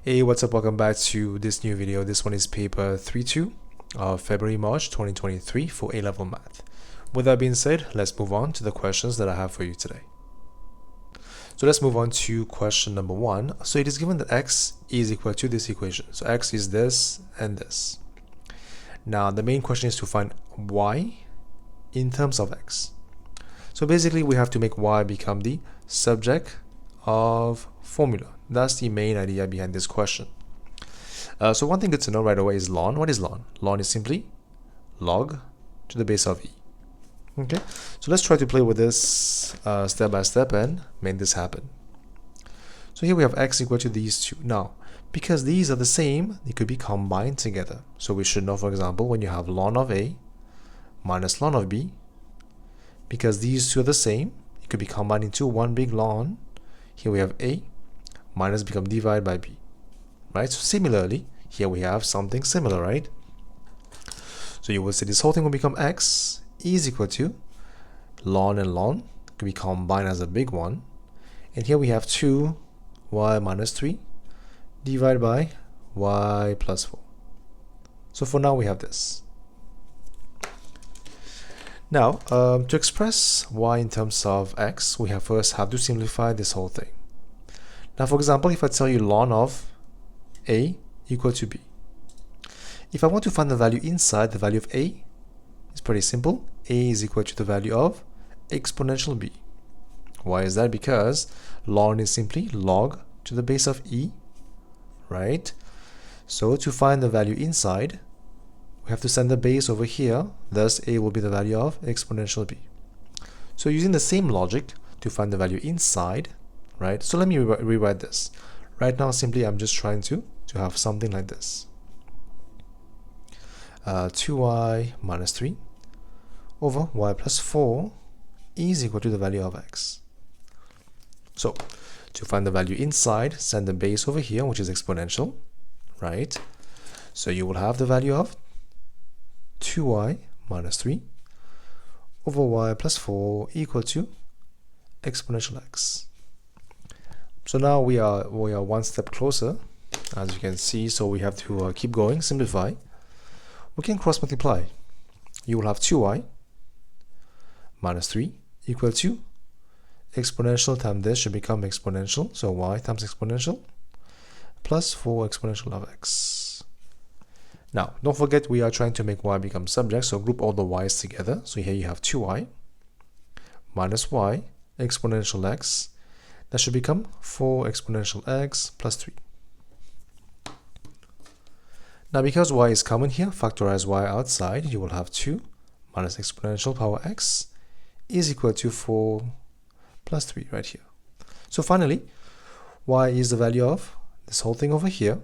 Hey, what's up? Welcome back to this new video. This one is paper 3-2 of February-March 2023 for A-level math. With that being said, let's move on to the questions that I have for you today. So let's move on to question number 1. So it is given that x is equal to this equation. So x is this and this. Now the main question is to find y in terms of x. So basically we have to make y become the subject of formula. That's the main idea behind this question. So one thing good to know right away is ln. What is ln? Ln is simply log to the base of e. Okay, so let's try to play with this step by step and make this happen. So here we have x equal to these two. Now, because these are the same, they could be combined together. So we should know, for example, when you have ln of a minus ln of b, because these two are the same, it could be combined into one big ln. Here we have a minus become divided by b, right? So similarly, here we have something similar, right? So you will say this whole thing will become x is equal to ln and ln can be combined as a big one, and here we have 2y minus 3 divided by y plus 4. So for now we have this. Now to express y in terms of x, we first have to simplify this whole thing. Now for example, if I tell you ln of a equal to b, if I want to find the value inside, the value of a, it's pretty simple. A is equal to the value of exponential b. Why is that? Because ln is simply log to the base of e, right? So to find the value inside, we have to send the base over here. Thus a will be the value of exponential b. So using the same logic to find the value inside, right? So let me rewrite this. Right now simply I'm just trying to have something like this. 2y minus 3 over y plus 4 is equal to the value of x. So to find the value inside, send the base over here, which is exponential, right? So you will have the value of 2y minus 3 over y plus 4 equal to exponential x. So now we are one step closer, as you can see. So we have to keep going, simplify. We can cross multiply. You will have 2y minus 3 equal to exponential times this should become exponential. So y times exponential plus 4 exponential of x. Now, don't forget we are trying to make y become subject, so group all the y's together. So here you have 2y minus y exponential x. That should become 4 exponential x plus 3. Now, because y is common here, factorize y outside. You will have 2 minus exponential power x is equal to 4 plus 3 right here. So finally, y is the value of this whole thing over here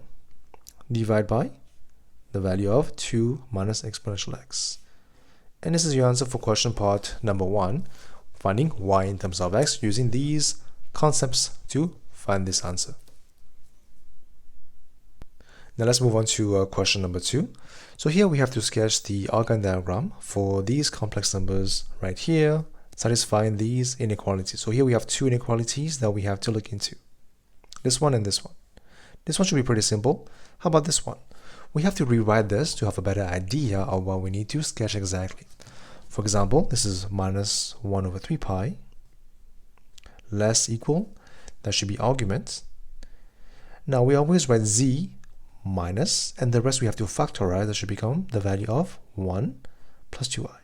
divided by the value of 2 minus exponential x. And this is your answer for question part number 1, finding y in terms of x using these concepts to find this answer. Now let's move on to question number 2. So here we have to sketch the Argand diagram for these complex numbers right here, satisfying these inequalities. So here we have two inequalities that we have to look into. This one and this one. This one should be pretty simple. How about this one? We have to rewrite this to have a better idea of what we need to sketch exactly. For example, this is minus 1 over 3 pi less equal. That should be argument. Now we always write z minus, and the rest we have to factorize. That should become the value of 1 plus 2i.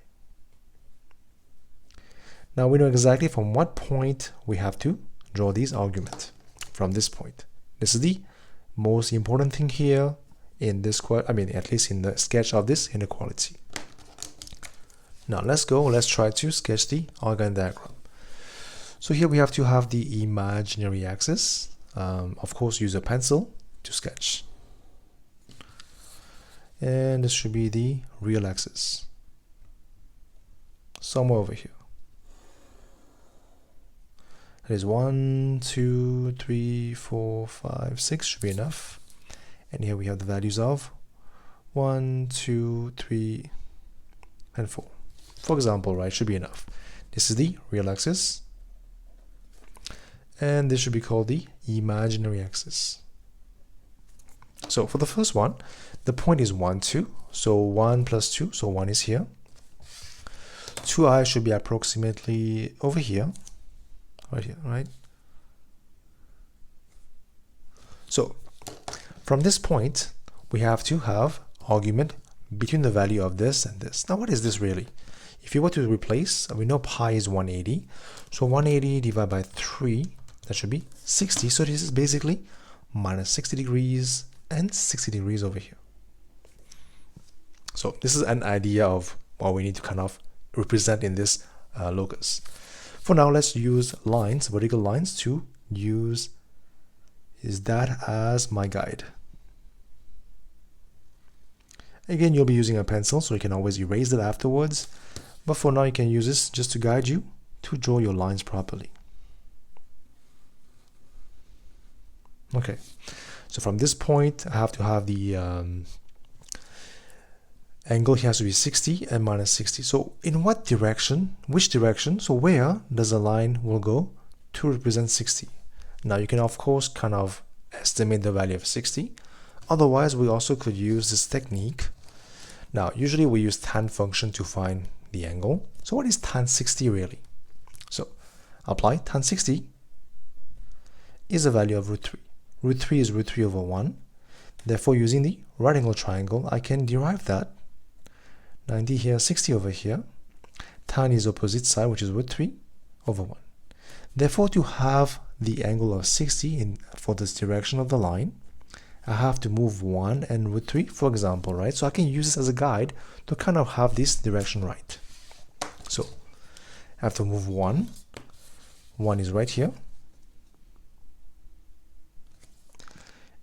Now we know exactly from what point we have to draw these arguments. From this point. This is the most important thing here in this, at least in the sketch of this inequality. Now let's try to sketch the Argand diagram. So here we have to have the imaginary axis. Of course, use a pencil to sketch. And this should be the real axis. Somewhere over here. That is 1, 2, 3, 4, 5, 6 should be enough. And here we have the values of 1, 2, 3, and 4. For example, right, should be enough. This is the real axis. And this should be called the imaginary axis. So for the first one, the point is 1, 2. So 1 plus 2, so 1 is here. 2i should be approximately over here, right here, right? So from this point, we have to have argument between the value of this and this. Now, what is this really? If you were to replace, we know pi is 180. So 180 divided by 3, that should be 60. So this is basically minus 60 degrees and 60 degrees over here. So this is an idea of what we need to kind of represent in this locus. For now, let's use lines, vertical lines, to use that as my guide. Again, you'll be using a pencil, so you can always erase it afterwards. But for now, you can use this just to guide you to draw your lines properly. Okay, so from this point, I have to have the angle here has to be 60 and minus 60. So in what direction, which direction, so where does a line will go to represent 60? Now you can of course kind of estimate the value of 60. Otherwise, we also could use this technique. Now, usually we use tan function to find the angle. So what is tan 60 really? So apply tan 60 is a value of root 3. Root 3 is root 3 over 1. Therefore, using the right angle triangle, I can derive that. 90 here, 60 over here. Tan is opposite side, which is root 3 over 1. Therefore, to have the angle of 60 for this direction of the line, I have to move 1 and root 3, for example, right? So I can use this as a guide to kind of have this direction right. So I have to move 1. 1 is right here.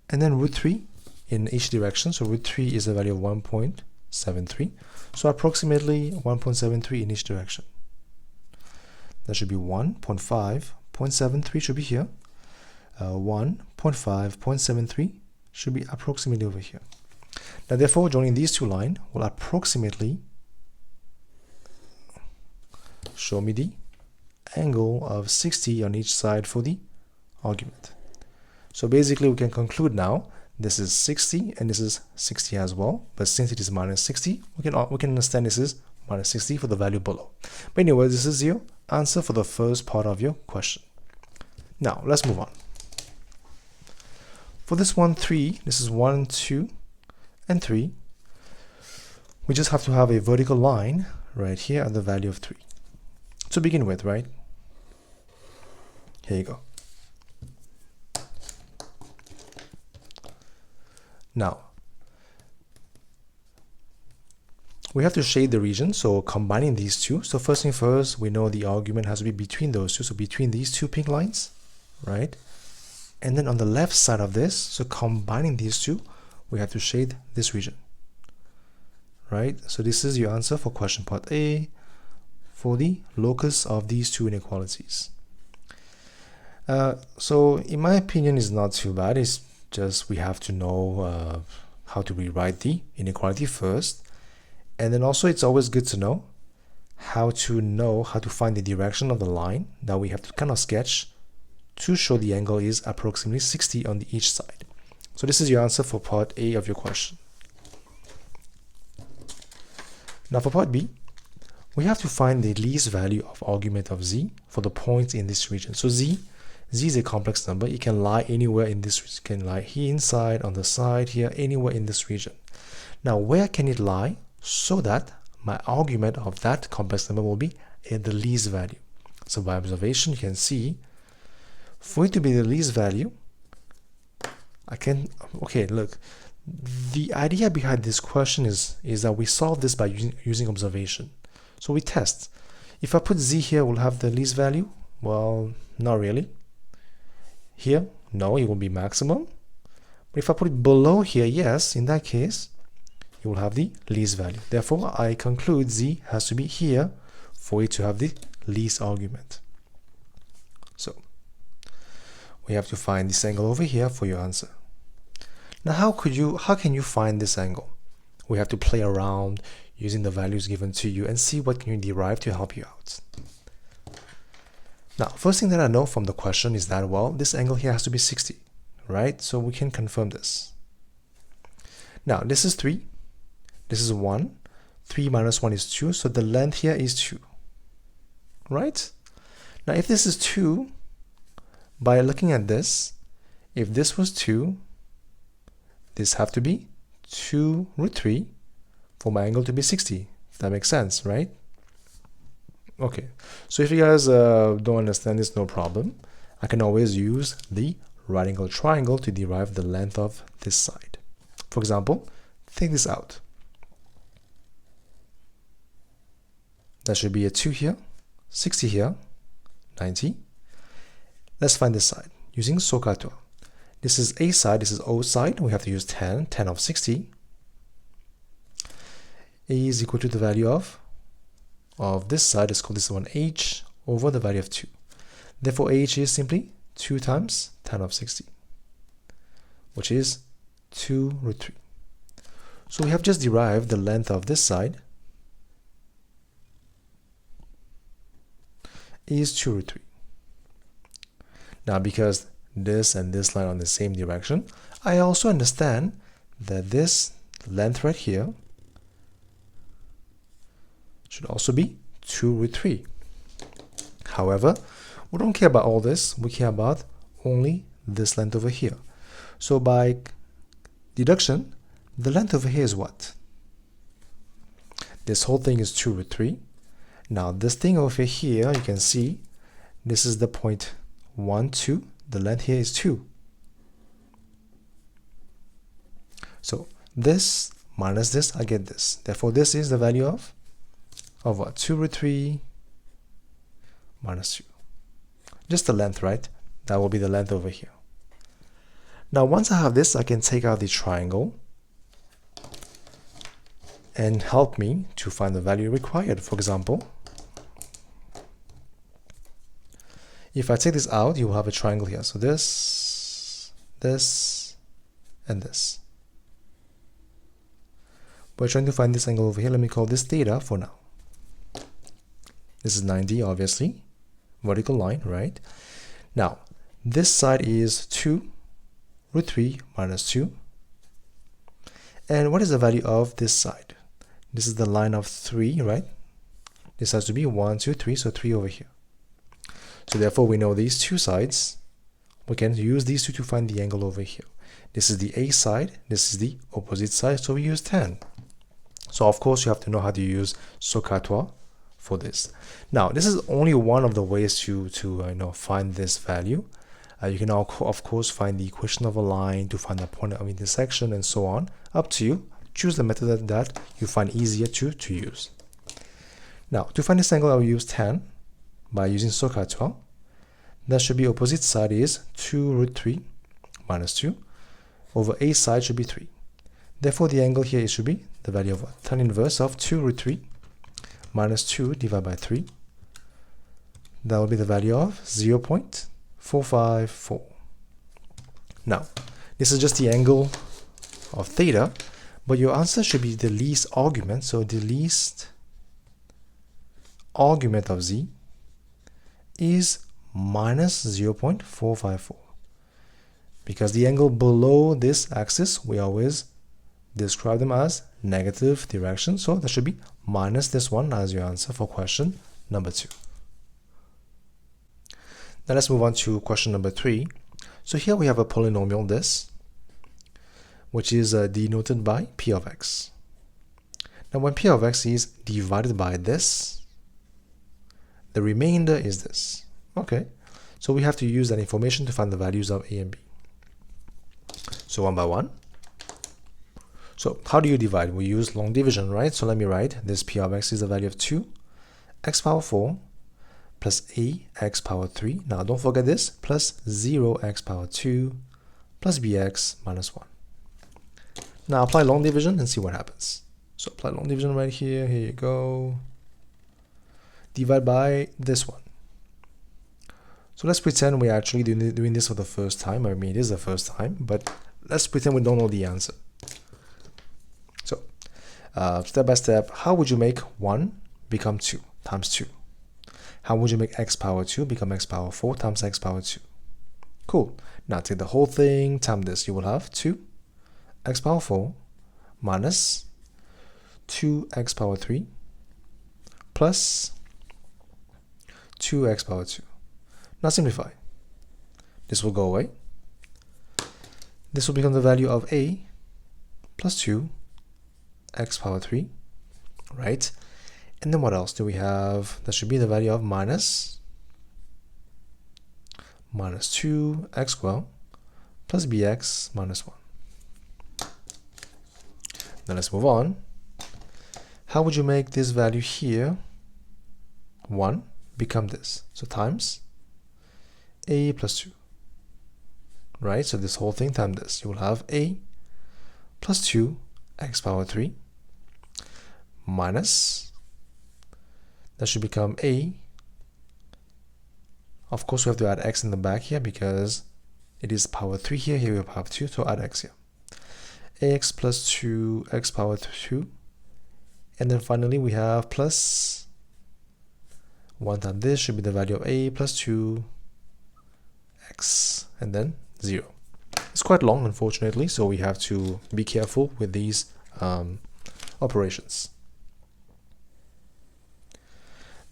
And then root 3 in each direction. So root 3 is a value of 1.73. So approximately 1.73 in each direction. That should be 1.5.73 should be here. 1.5.73 should be approximately over here. Now, therefore, joining these two lines will approximately show me the angle of 60 on each side for the argument. So basically, we can conclude now this is 60 and this is 60 as well. But since it is minus 60, we can understand this is minus 60 for the value below. But anyway, this is your answer for the first part of your question. Now, let's move on. For this one, 3, this is 1, 2, and 3. We just have to have a vertical line right here at the value of 3. To begin with, right? Here you go. Now, we have to shade the region, so combining these two. So first thing first, we know the argument has to be between those two, so between these two pink lines, right? And then on the left side of this, so combining these two, we have to shade this region, right? So this is your answer for question part A for the locus of these two inequalities. So in my opinion, it's not too bad. It's just we have to know how to rewrite the inequality first. And then also it's always good to know how to find the direction of the line that we have to kind of sketch to show the angle is approximately 60 on each side. So this is your answer for part A of your question. Now for part B, we have to find the least value of argument of z for the points in this region. So z is a complex number. It can lie anywhere in this region. It can lie here inside, on the side here, anywhere in this region. Now where can it lie so that my argument of that complex number will be at the least value? So by observation, you can see for it to be the least value, okay, look, the idea behind this question is that we solve this by using observation. So we test. If I put z here, we'll have the least value. Well, not really. Here, no, it will be maximum. But if I put it below here, yes, in that case, it will have the least value. Therefore, I conclude z has to be here for it to have the least argument. So we have to find this angle over here for your answer. Now, how can you find this angle? We have to play around using the values given to you and see what can you derive to help you out. Now, first thing that I know from the question is that, well, this angle here has to be 60, right? So we can confirm this. Now this is 3, this is 1, 3 minus 1 is 2, so the length here is 2, right? Now if this is 2, by looking at this, if this was 2, this have to be 2 root 3 for my angle to be 60, if that makes sense, right? Okay, so if you guys don't understand this, no problem. I can always use the right angle triangle to derive the length of this side. For example, take this out. That should be a 2 here, 60 here, 90. Let's find this side using SOHCAHTOA. This is A side, this is O side. We have to use 10, 10 of 60. A is equal to the value of this side, let's call this one H, over the value of 2. Therefore, H is simply 2 times 10 of 60, which is 2 root 3. So we have just derived the length of this side is 2 root 3. Now, because this and this line are in the same direction, I also understand that this length right here should also be 2 root 3. However, we don't care about all this. We care about only this length over here. So by deduction, the length over here is what? This whole thing is 2 root 3. Now this thing over here, you can see this is the point 1, 2. The length here is 2. So this minus this, I get this. Therefore, this is the value of what? 2 root 3 minus 2. Just the length, right? That will be the length over here. Now, once I have this, I can take out the triangle and help me to find the value required. For example, if I take this out, you will have a triangle here. So this, this, and this. We're trying to find this angle over here. Let me call this theta for now. This is 90, obviously. Vertical line, right? Now, this side is 2 root 3 minus 2. And what is the value of this side? This is the line of 3, right? This has to be 1, 2, 3, so 3 over here. So therefore, we know these two sides. We can use these two to find the angle over here. This is the A side, this is the opposite side, so we use 10. So of course, you have to know how to use SOHCAHTOA for this. Now, this is only one of the ways to find this value. You can now, of course, find the equation of a line to find the point of intersection and so on. Up to you. Choose the method that you find easier to use. Now, to find this angle, I will use 10 by using SOHCAHTOA. That should be opposite side is 2 root 3 minus 2 over A side should be 3. Therefore, the angle here should be the value of tan inverse of 2 root 3 minus 2 divided by 3. That will be the value of 0.454. Now, this is just the angle of theta, but your answer should be the least argument. So the least argument of z is minus 0.454. Because the angle below this axis, we always describe them as negative direction. So that should be minus this one as your answer for question number 2. Now let's move on to question number 3. So here we have a polynomial, this, which is denoted by p of x. Now when p of x is divided by this, the remainder is this. Okay, so we have to use that information to find the values of a and b. So one by one. So how do you divide? We use long division, right? So let me write this p of x is the value of 2 x power 4 plus a x power 3. Now don't forget this, plus 0 x power 2 plus bx minus 1. Now apply long division and see what happens. So apply long division right here. Here you go. Divide by this one. So let's pretend we're actually doing this for the first time. I mean, it is the first time, but let's pretend we don't know the answer. So step by step, how would you make 1 become 2 times 2? How would you make x power 2 become x power 4 times x power 2? Cool. Now take the whole thing times this. You will have 2 x power 4 minus 2x power 3 plus 2x power 2. Now simplify. This will go away. This will become the value of a plus 2x power 3, right? And then what else do we have? That should be the value of minus 2x squared plus bx minus 1. Now let's move on. How would you make this value here, 1, become this? So times a plus 2, right? So this whole thing times this. You will have a plus 2x power 3 minus, that should become a, of course we have to add x in the back here because it is power 3 here, here we have power 2, so add x here. Ax plus 2x power 2, and then finally we have plus 1 times this should be the value of a plus 2x, and then 0. It's quite long, unfortunately, so we have to be careful with these operations.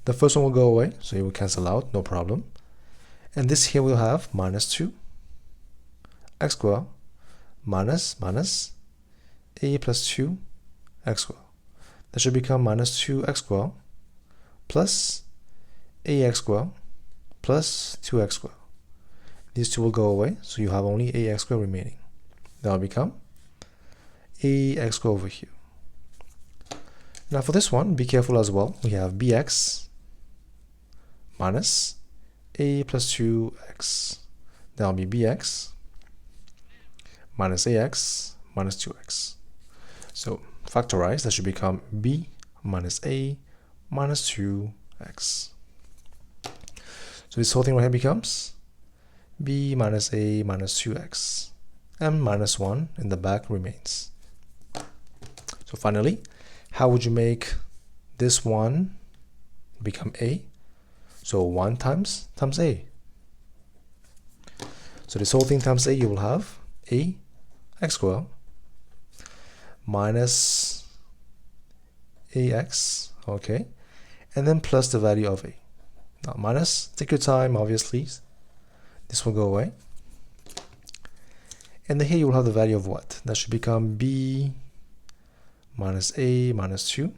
The first one will go away, so it will cancel out, no problem. And this here we'll have minus 2x squared minus a plus 2x squared. That should become minus 2x squared plus ax squared plus 2x squared. These two will go away, so you have only ax squared remaining. That will become ax squared over here. Now for this one, be careful as well. We have bx minus a plus 2x. That will be bx minus ax minus 2x. So factorize, that should become b minus a minus 2x. So this whole thing right here becomes b minus a minus 2x, and minus 1 in the back remains. So finally, how would you make this one become a? So 1 times a. So this whole thing times a, you will have a x squared minus ax, okay, and then plus the value of a. Now minus, take your time, obviously. This will go away. And then here you will have the value of what? That should become b minus a minus 2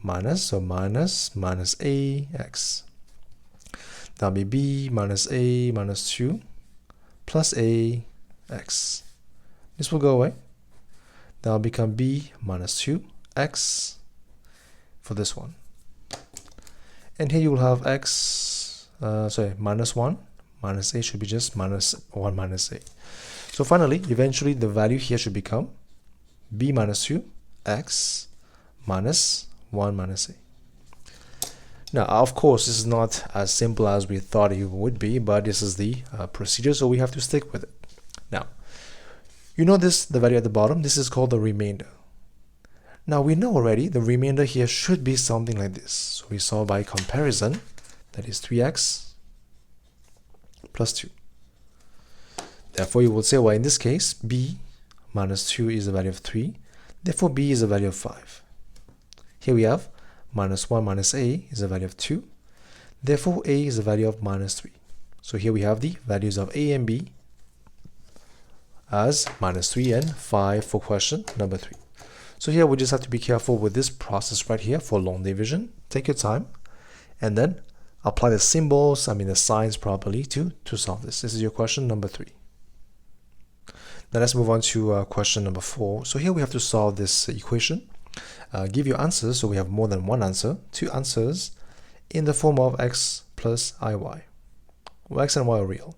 minus, so minus ax. That'll be b minus a minus 2 plus ax. This will go away. That'll become b minus 2x for this one. And here you will have x, minus 1 minus a should be just minus 1 minus a. So finally, eventually the value here should become b minus 2x minus 1 minus a. Now, of course, this is not as simple as we thought it would be, but this is the procedure, so we have to stick with it. Now, you know this, the value at the bottom, this is called the remainder. Now, we know already the remainder here should be something like this. So we saw by comparison, that is 3x plus 2. Therefore, you will say, well, in this case, b minus 2 is the value of 3. Therefore, b is the value of 5. Here we have minus 1 minus a is the value of 2. Therefore, a is the value of minus 3. So here we have the values of a and b as minus 3 and 5 for question number 3. So here we just have to be careful with this process right here for long division. Take your time and then apply the symbols, the signs properly to solve this. This is your question number 3. Now let's move on to question number 4. So here we have to solve this equation. Give your answers, so we have more than one answer, 2 answers in the form of x plus iy. Well, x and y are real.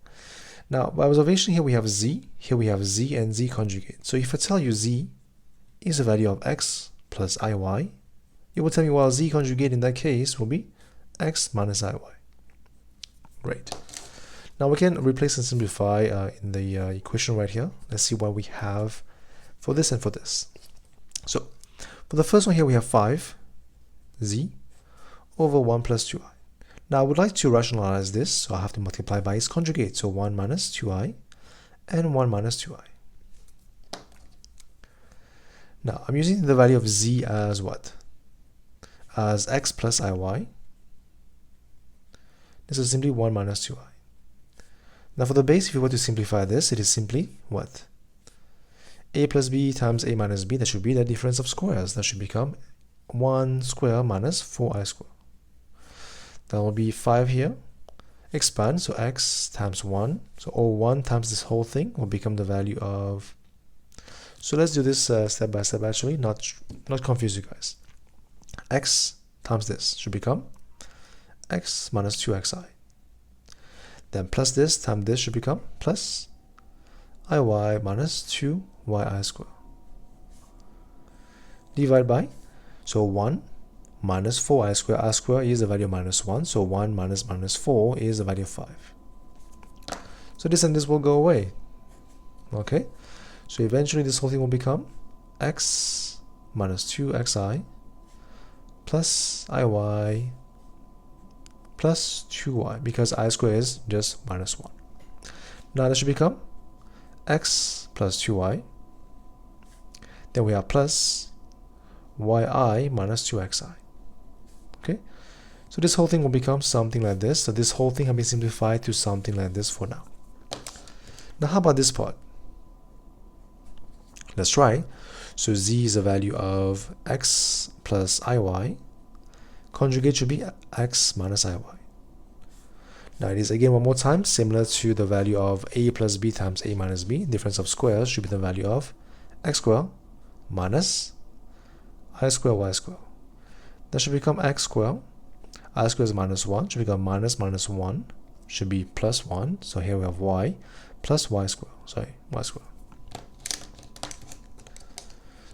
Now, by observation, here we have z, here we have z and z conjugate. So if I tell you z is the value of x plus iy, you will tell me, well, z conjugate in that case will be x minus iy. Great. Now we can replace and simplify in the equation right here. Let's see what we have for this and for this. So for the first one here, we have 5z over 1 plus 2i. Now I would like to rationalize this, so I have to multiply by its conjugate. So 1 minus 2i and 1 minus 2i. Now I'm using the value of z as what? As x plus iy. This is simply 1 minus 2i. Now for the base, if you were to simplify this, it is simply what? A plus b times a minus b. That should be the difference of squares. That should become 1 square minus 4i square. That will be 5 here. Expand, so x times 1. So all 1 times this whole thing will become the value of... So let's do this step by step actually, not confuse you guys. X times this should become x minus 2xi. Then plus this times this should become plus iy minus 2yi square. Divide by, so 1 minus 4i square. I square is the value of minus 1, so 1 minus minus 4 is the value of 5. So this and this will go away. Okay, so eventually this whole thing will become x minus 2xi plus iy plus 2y, because I square is just minus 1. Now that should become x plus 2y. Then we have plus yi minus 2xi. Okay, so this whole thing will become something like this. So this whole thing has been simplified to something like this for now. Now how about this part? Let's try. So z is a value of x plus iy. Conjugate should be x minus iy. Now it is again one more time similar to the value of a plus b times a minus b. Difference of squares should be the value of x squared minus I squared y squared. That should become x squared. I squared is minus 1, should become minus minus 1, should be plus 1. So here we have y plus y squared. Sorry, y squared.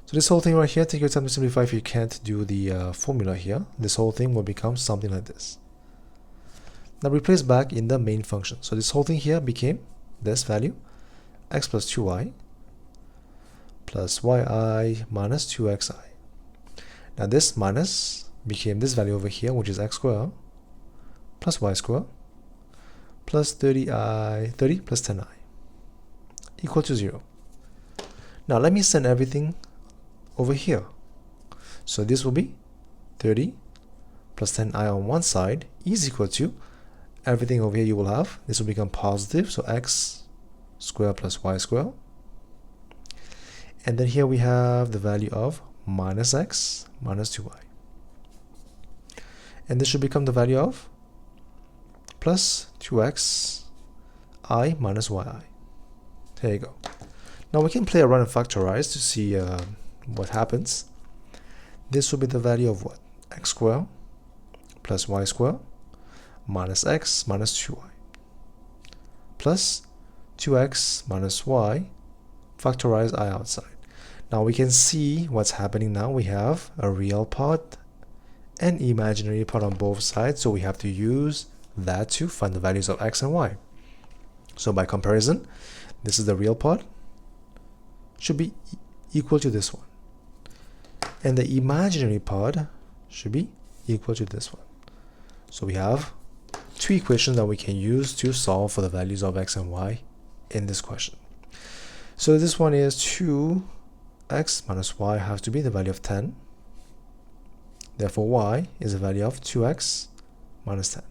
So this whole thing right here, take your time to simplify if you can't do the formula here. This whole thing will become something like this. Now replace back in the main function. So this whole thing here became this value, x plus 2y plus yi minus 2xi. Now this minus became this value over here, which is x squared plus y squared plus 30 plus 10i equal to 0. Now let me send everything over here. So this will be 30 plus 10i on one side is equal to everything over here you will have. This will become positive, so x squared plus y squared. And then here we have the value of minus x minus 2y. And this should become the value of plus 2x I minus yi. There you go. Now we can play around and factorize to see what happens. This will be the value of what? X squared plus y squared minus x minus 2y plus 2x minus y, factorize I outside. Now we can see what's happening now. We have a real part and imaginary part on both sides, so we have to use that to find the values of x and y. So by comparison, this is the real part, should be equal to this one, and the imaginary part should be equal to this one. So we have two equations that we can use to solve for the values of x and y in this question. So this one is 2x minus y has to be the value of 10. Therefore y is the value of 2x minus 10.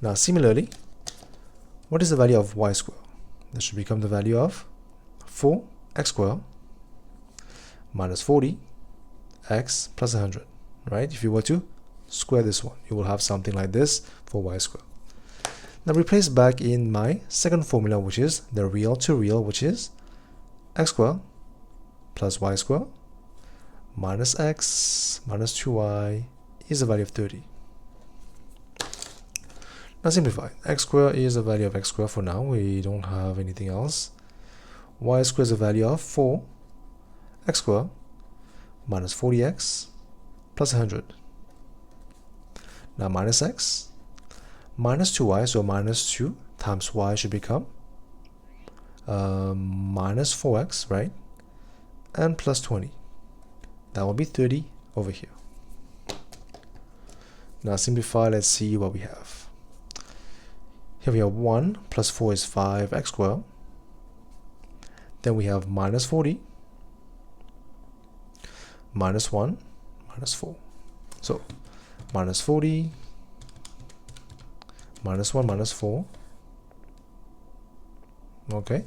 Now similarly, what is the value of y squared? That should become the value of 4x squared minus 40x plus 100, right? If you were to square this one, you will have something like this for y squared. Now replace back in my second formula, which is the real to real, which is x squared plus y squared minus x minus 2y is the value of 30. Now simplify. X squared is the value of x squared for now. We don't have anything else. Y squared is the value of 4x squared minus 40x plus 100. Now minus x minus 2y, so minus 2 times y should become minus 4x, right? And plus 20. That will be 30 over here. Now simplify, let's see what we have. Here we have 1 plus 4 is 5x squared. Then we have minus 40, minus 1, minus 4. So minus 40, minus 1, minus 4. Okay,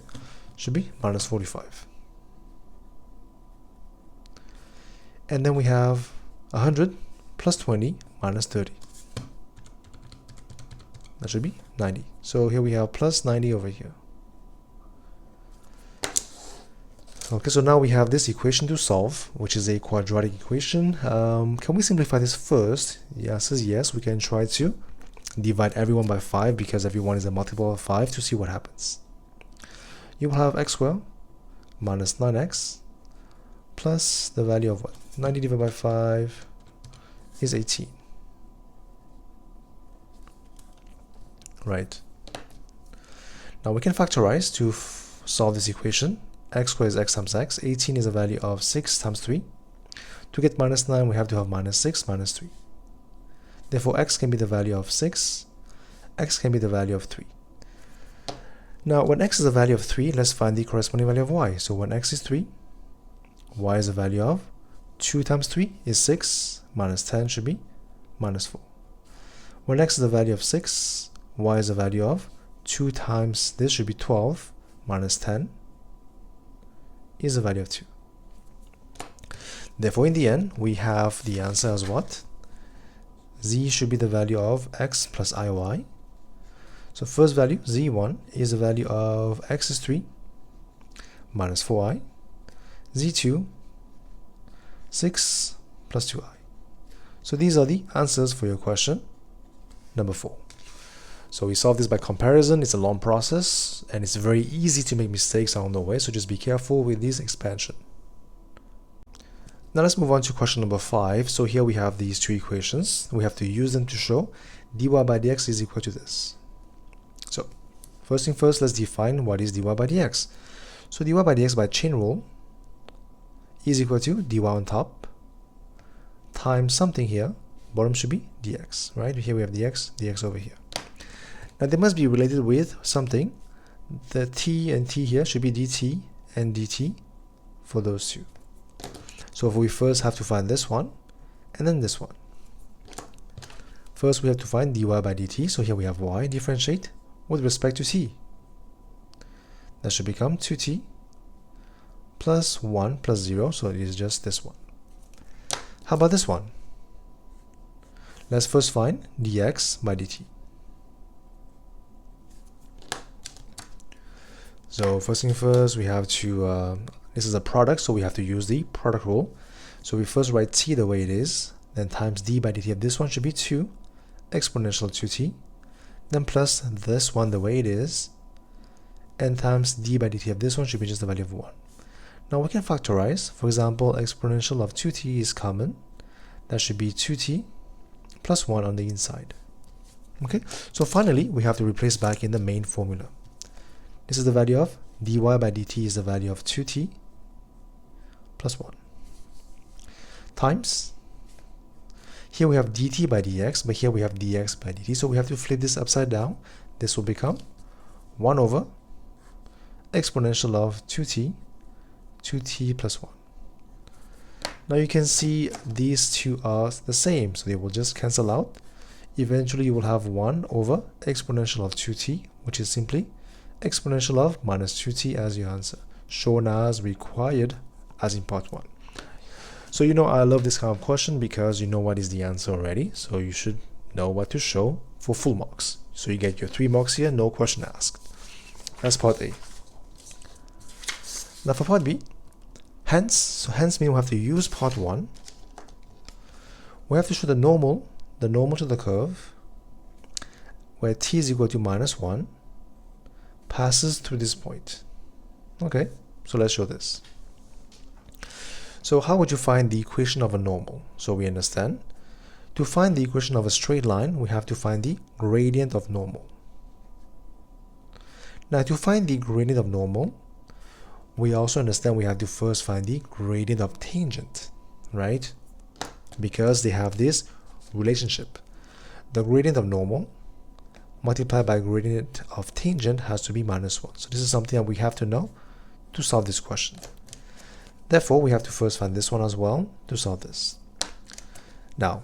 should be minus 45. And then we have 100 plus 20 minus 30. That should be 90. So here we have plus 90 over here. Okay, so now we have this equation to solve, which is a quadratic equation. Can we simplify this first? The answer is yes. We can try to divide everyone by 5 because everyone is a multiple of 5 to see what happens. You will have x squared minus 9x plus the value of what? 90 divided by 5 is 18. Right. Now we can factorize to solve this equation. X squared is x times x. 18 is a value of 6 times 3. To get minus 9, we have to have minus 6 minus 3. Therefore, x can be the value of 6. X can be the value of 3. Now, when x is a value of 3, let's find the corresponding value of y. So when x is 3, y is a value of 2 times 3 is 6, minus 10 should be minus 4. When x is a value of 6, y is a value of 2 times this should be 12, minus 10 is a value of 2. Therefore, in the end, we have the answer as what? Z should be the value of x plus iy. So first value, z1, is the value of x is 3 minus 4i. z2, 6 plus 2i. So these are the answers for your question number 4. So we solve this by comparison. It's a long process and it's very easy to make mistakes along the way, so just be careful with this expansion. Now let's move on to question number 5. So here we have these two equations. We have to use them to show dy by dx is equal to this. So first thing first, let's define what is dy by dx. So dy by dx by chain rule is equal to dy on top times something here, bottom should be dx, right? Here we have dx over here. Now they must be related with something. The t and t here should be dt and dt for those two. So if we first have to find this one and then this one. First we have to find dy by dt. So here we have y, differentiate with respect to t. That should become 2t plus 1 plus 0. So it is just this one. How about this one? Let's first find dx by dt. So first thing first, we have to, this is a product, so we have to use the product rule. So we first write t the way it is, then times d by dt of this one should be 2 exponential 2t, then plus this one the way it is, and times d by dt of this one should be just the value of 1. Now we can factorize. For example, exponential of 2t is common. That should be 2t plus 1 on the inside. Okay, so finally we have to replace back in the main formula. This is the value of dy by dt is the value of 2t plus 1 times, here we have dt by dx, but here we have dx by dt, so we have to flip this upside down. This will become 1 over exponential of 2t plus 1. Now you can see these two are the same, so they will just cancel out. Eventually you will have 1 over exponential of 2t, which is simply exponential of minus 2t as your answer, shown as required as in part 1. So you know I love this kind of question because you know what is the answer already, so you should know what to show for full marks. So you get your 3 marks here, no question asked. That's part A. Now for part B, hence means we have to use part 1. We have to show the normal to the curve where t is equal to minus 1 passes through this point. Okay, so let's show this. So how would you find the equation of a normal? So we understand, to find the equation of a straight line, we have to find the gradient of normal. Now to find the gradient of normal, we also understand we have to first find the gradient of tangent, right? Because they have this relationship. The gradient of normal multiplied by gradient of tangent has to be minus 1. So this is something that we have to know to solve this question. Therefore, we have to first find this one as well to solve this. Now,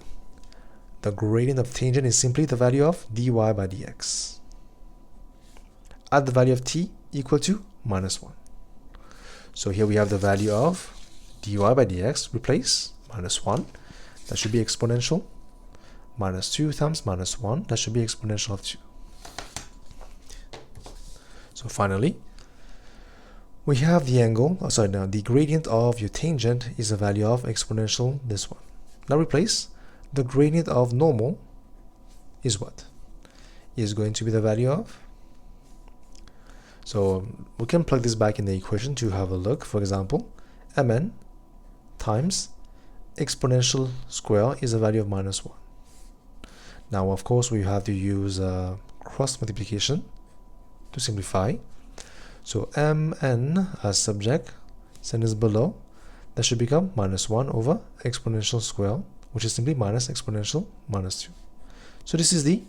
the gradient of tangent is simply the value of dy by dx at the value of t equal to -1. So here we have the value of dy by dx, replace -1, that should be exponential, -2 times -1, that should be exponential of 2. So finally, we have the angle, the gradient of your tangent is a value of exponential this one. Now replace the gradient of normal is what? Is going to be the value of, so we can plug this back in the equation to have a look. For example, mn times exponential square is a value of -1. Now of course we have to use cross multiplication to simplify. So mn as subject, send this below, that should become -1 over exponential square, which is simply minus exponential -2. So this is the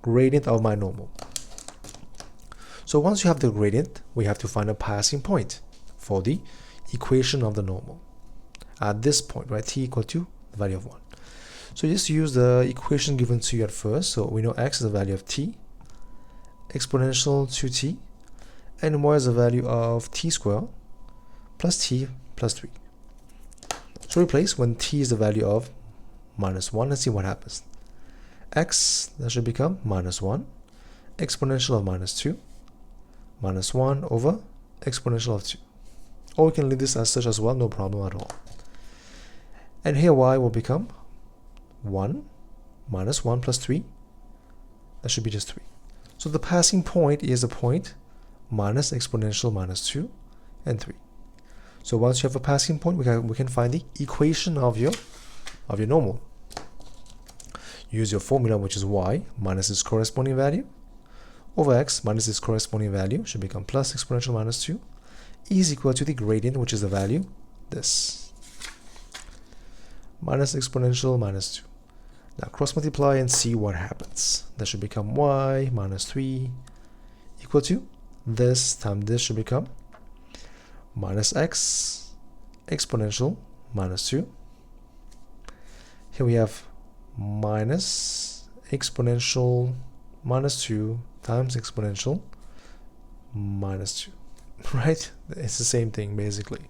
gradient of my normal. So once you have the gradient, we have to find a passing point for the equation of the normal at this point, right? T equal to the value of 1. So just use the equation given to you at first. So we know x is the value of t, exponential 2t, and y is the value of t squared plus t plus 3. So replace when t is the value of -1. Let's see what happens. X, that should become -1, exponential of -2, -1 over exponential of 2. Or we can leave this as such as well, no problem at all. And here y will become 1 minus 1 plus 3. That should be just 3. So the passing point is a point minus exponential -2 and 3. So once you have a passing point, we can find the equation of your normal. Use your formula, which is y minus its corresponding value over x minus its corresponding value should become plus exponential -2 is equal to the gradient, which is the value, this, minus exponential -2. Now cross multiply and see what happens. That should become y minus 3 equal to this time this should become minus x exponential -2. Here we have minus exponential -2 times exponential -2, right? It's the same thing basically.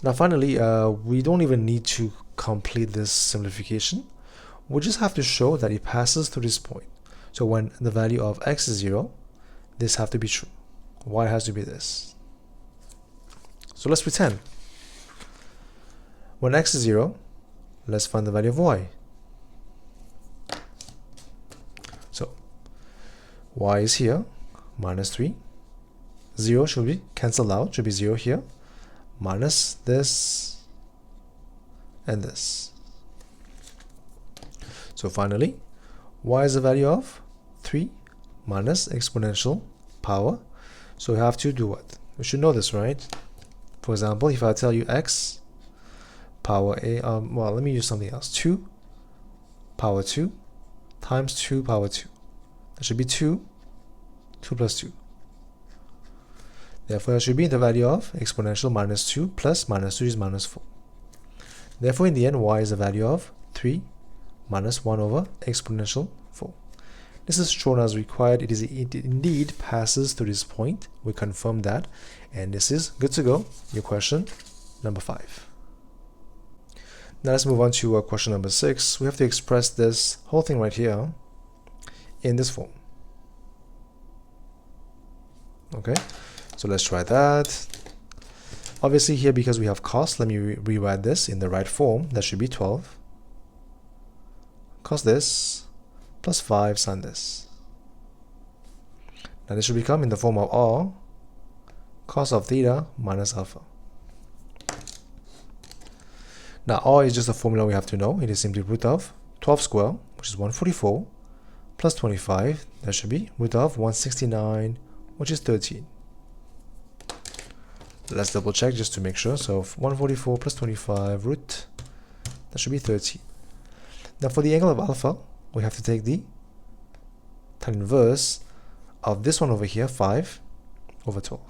Now finally, we don't even need to complete this simplification. We just have to show that it passes through this point. So when the value of x is 0, this has to be true. Y has to be this. So let's pretend. When x is 0, let's find the value of y. So y is here, -3. 0 should be cancelled out, should be 0 here, minus this and this. So finally, y is the value of 3 minus exponential power. So we have to do what? We should know this, right? For example, if I tell you x power a, well, let me use something else. 2 power 2 times 2 power 2. That should be 2 plus 2. Therefore, that should be the value of exponential -2 plus -2 is -4. Therefore, in the end, y is the value of 3 minus 1 over exponential 4. This is shown as required. It indeed passes through this point. We confirm that. And this is good to go. Your question number 5. Now let's move on to question number 6. We have to express this whole thing right here in this form. Okay, so let's try that. Obviously here, because we have cos, let me rewrite this in the right form. That should be 12 cos this plus 5 sin this. Now this should become in the form of r cos of theta minus alpha. Now r is just a formula we have to know. It is simply root of 12 squared, which is 144, plus 25, that should be root of 169, which is 13. Let's double check just to make sure. So 144 plus 25 root, that should be 13. Now for the angle of alpha, we have to take the tan inverse of this one over here, 5, over 12.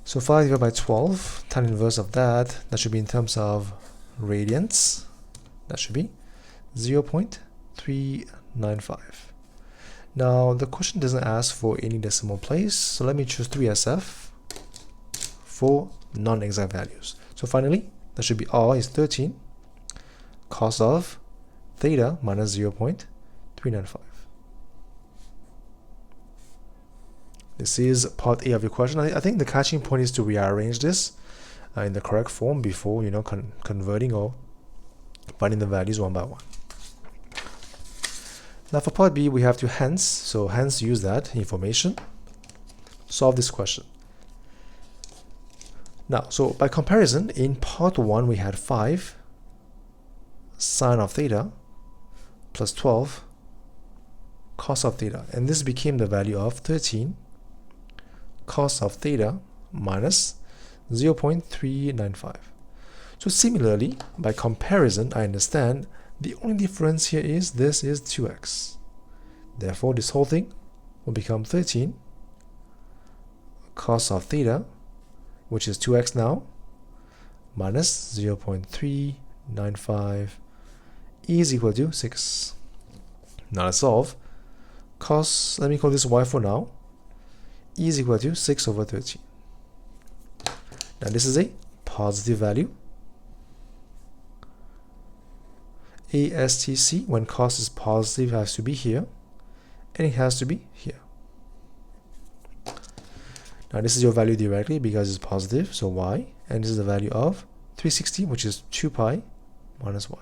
So 5 divided by 12, tan inverse of that should be in terms of radians. That should be 0.395. Now the question doesn't ask for any decimal place, so let me choose 3SF for non-exact values. So finally, that should be R is 13 cos of theta minus 0.395. This is part A of your question. I think the catching point is to rearrange this in the correct form before converting or finding the values one by one. Now for part B, we have to hence use that information, solve this question. Now, so by comparison, in part 1 we had 5 sine of theta plus 12 cos of theta, and this became the value of 13 cos of theta minus 0.395. So similarly, by comparison, I understand the only difference here is this is 2x. Therefore, this whole thing will become 13 cos of theta, which is 2x now, minus 0.395 is equal to 6. Now let's solve. Cos, let me call this y for now, is equal to 6 over 13. Now this is a positive value. ASTC, when cos is positive, has to be here, and it has to be here. Now this is your value directly because it's positive, so y, and this is the value of 360, which is 2 pi minus y.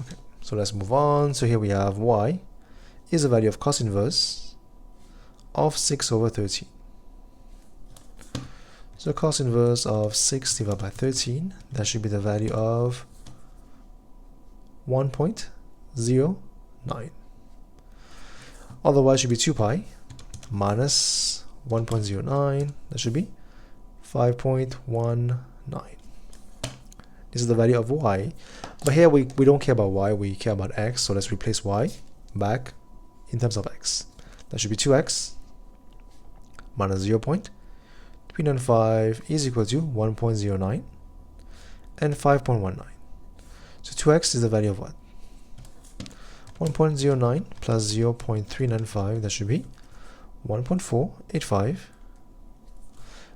Okay, so let's move on. So here we have y is the value of cos inverse of 6 over 13. So cos inverse of 6 divided by 13, that should be the value of 1.09. Otherwise, should be 2 pi minus 1.09, that should be 5.19. This is the value of y. But here we don't care about y, we care about x, so let's replace y back in terms of x. That should be 2x minus 0.395 is equal to 1.09 and 5.19. So 2x is the value of what? 1.09 plus 0.395, that should be 1.485.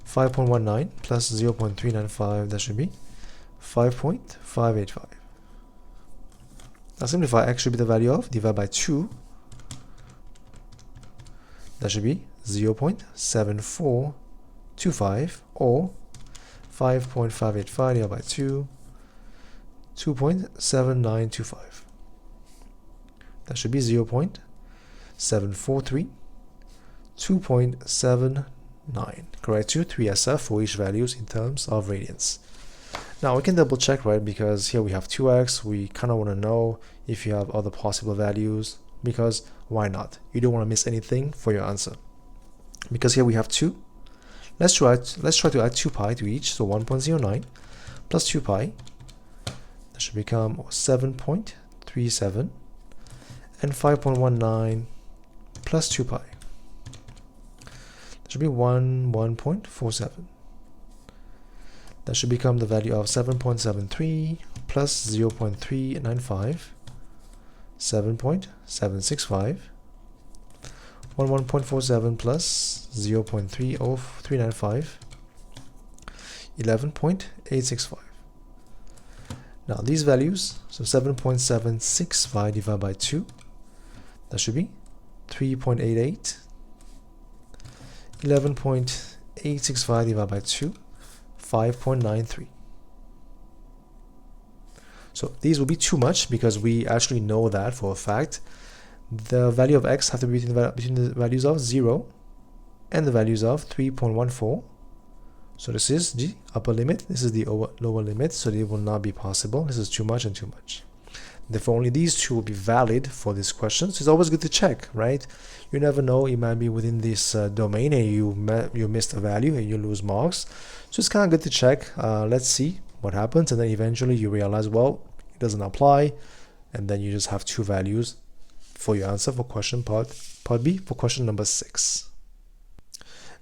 5.19 plus 0.395, that should be 5.585. Now simplify, x should be the value of, divide by 2, that should be 0.7425, or 5.585 divided by 2, 2.7925. That should be 0.743, 2.79. Correct to 3SF for each values in terms of radians. Now we can double check, right? Because here we have 2x. We kind of want to know if you have other possible values, because why not? You don't want to miss anything for your answer. Because here we have 2. Let's try to add 2 pi to each. So 1.09 plus 2 pi. That should become 7.37. And 5.19 plus 2 pi. That should be 1.47. That should become the value of 7.73 plus 0.395, 7.765, 1.47 plus 0.395, 11.865. Now these values, so 7.765 divided by 2, that should be 3.88, 11.865 divided by 2, 5.93. So these will be too much because we actually know that for a fact. The value of x have to be between the values of 0 and the values of 3.14. So this is the upper limit, this is the lower limit, so it will not be possible. This is too much and too much. Therefore, only these two will be valid for this question. So it's always good to check, right? You never know, it might be within this domain and you missed a value and you lose marks. So it's kind of good to check. Let's see what happens, and then eventually you realize, well, it doesn't apply, and then you just have two values for your answer for question part B for question number 6.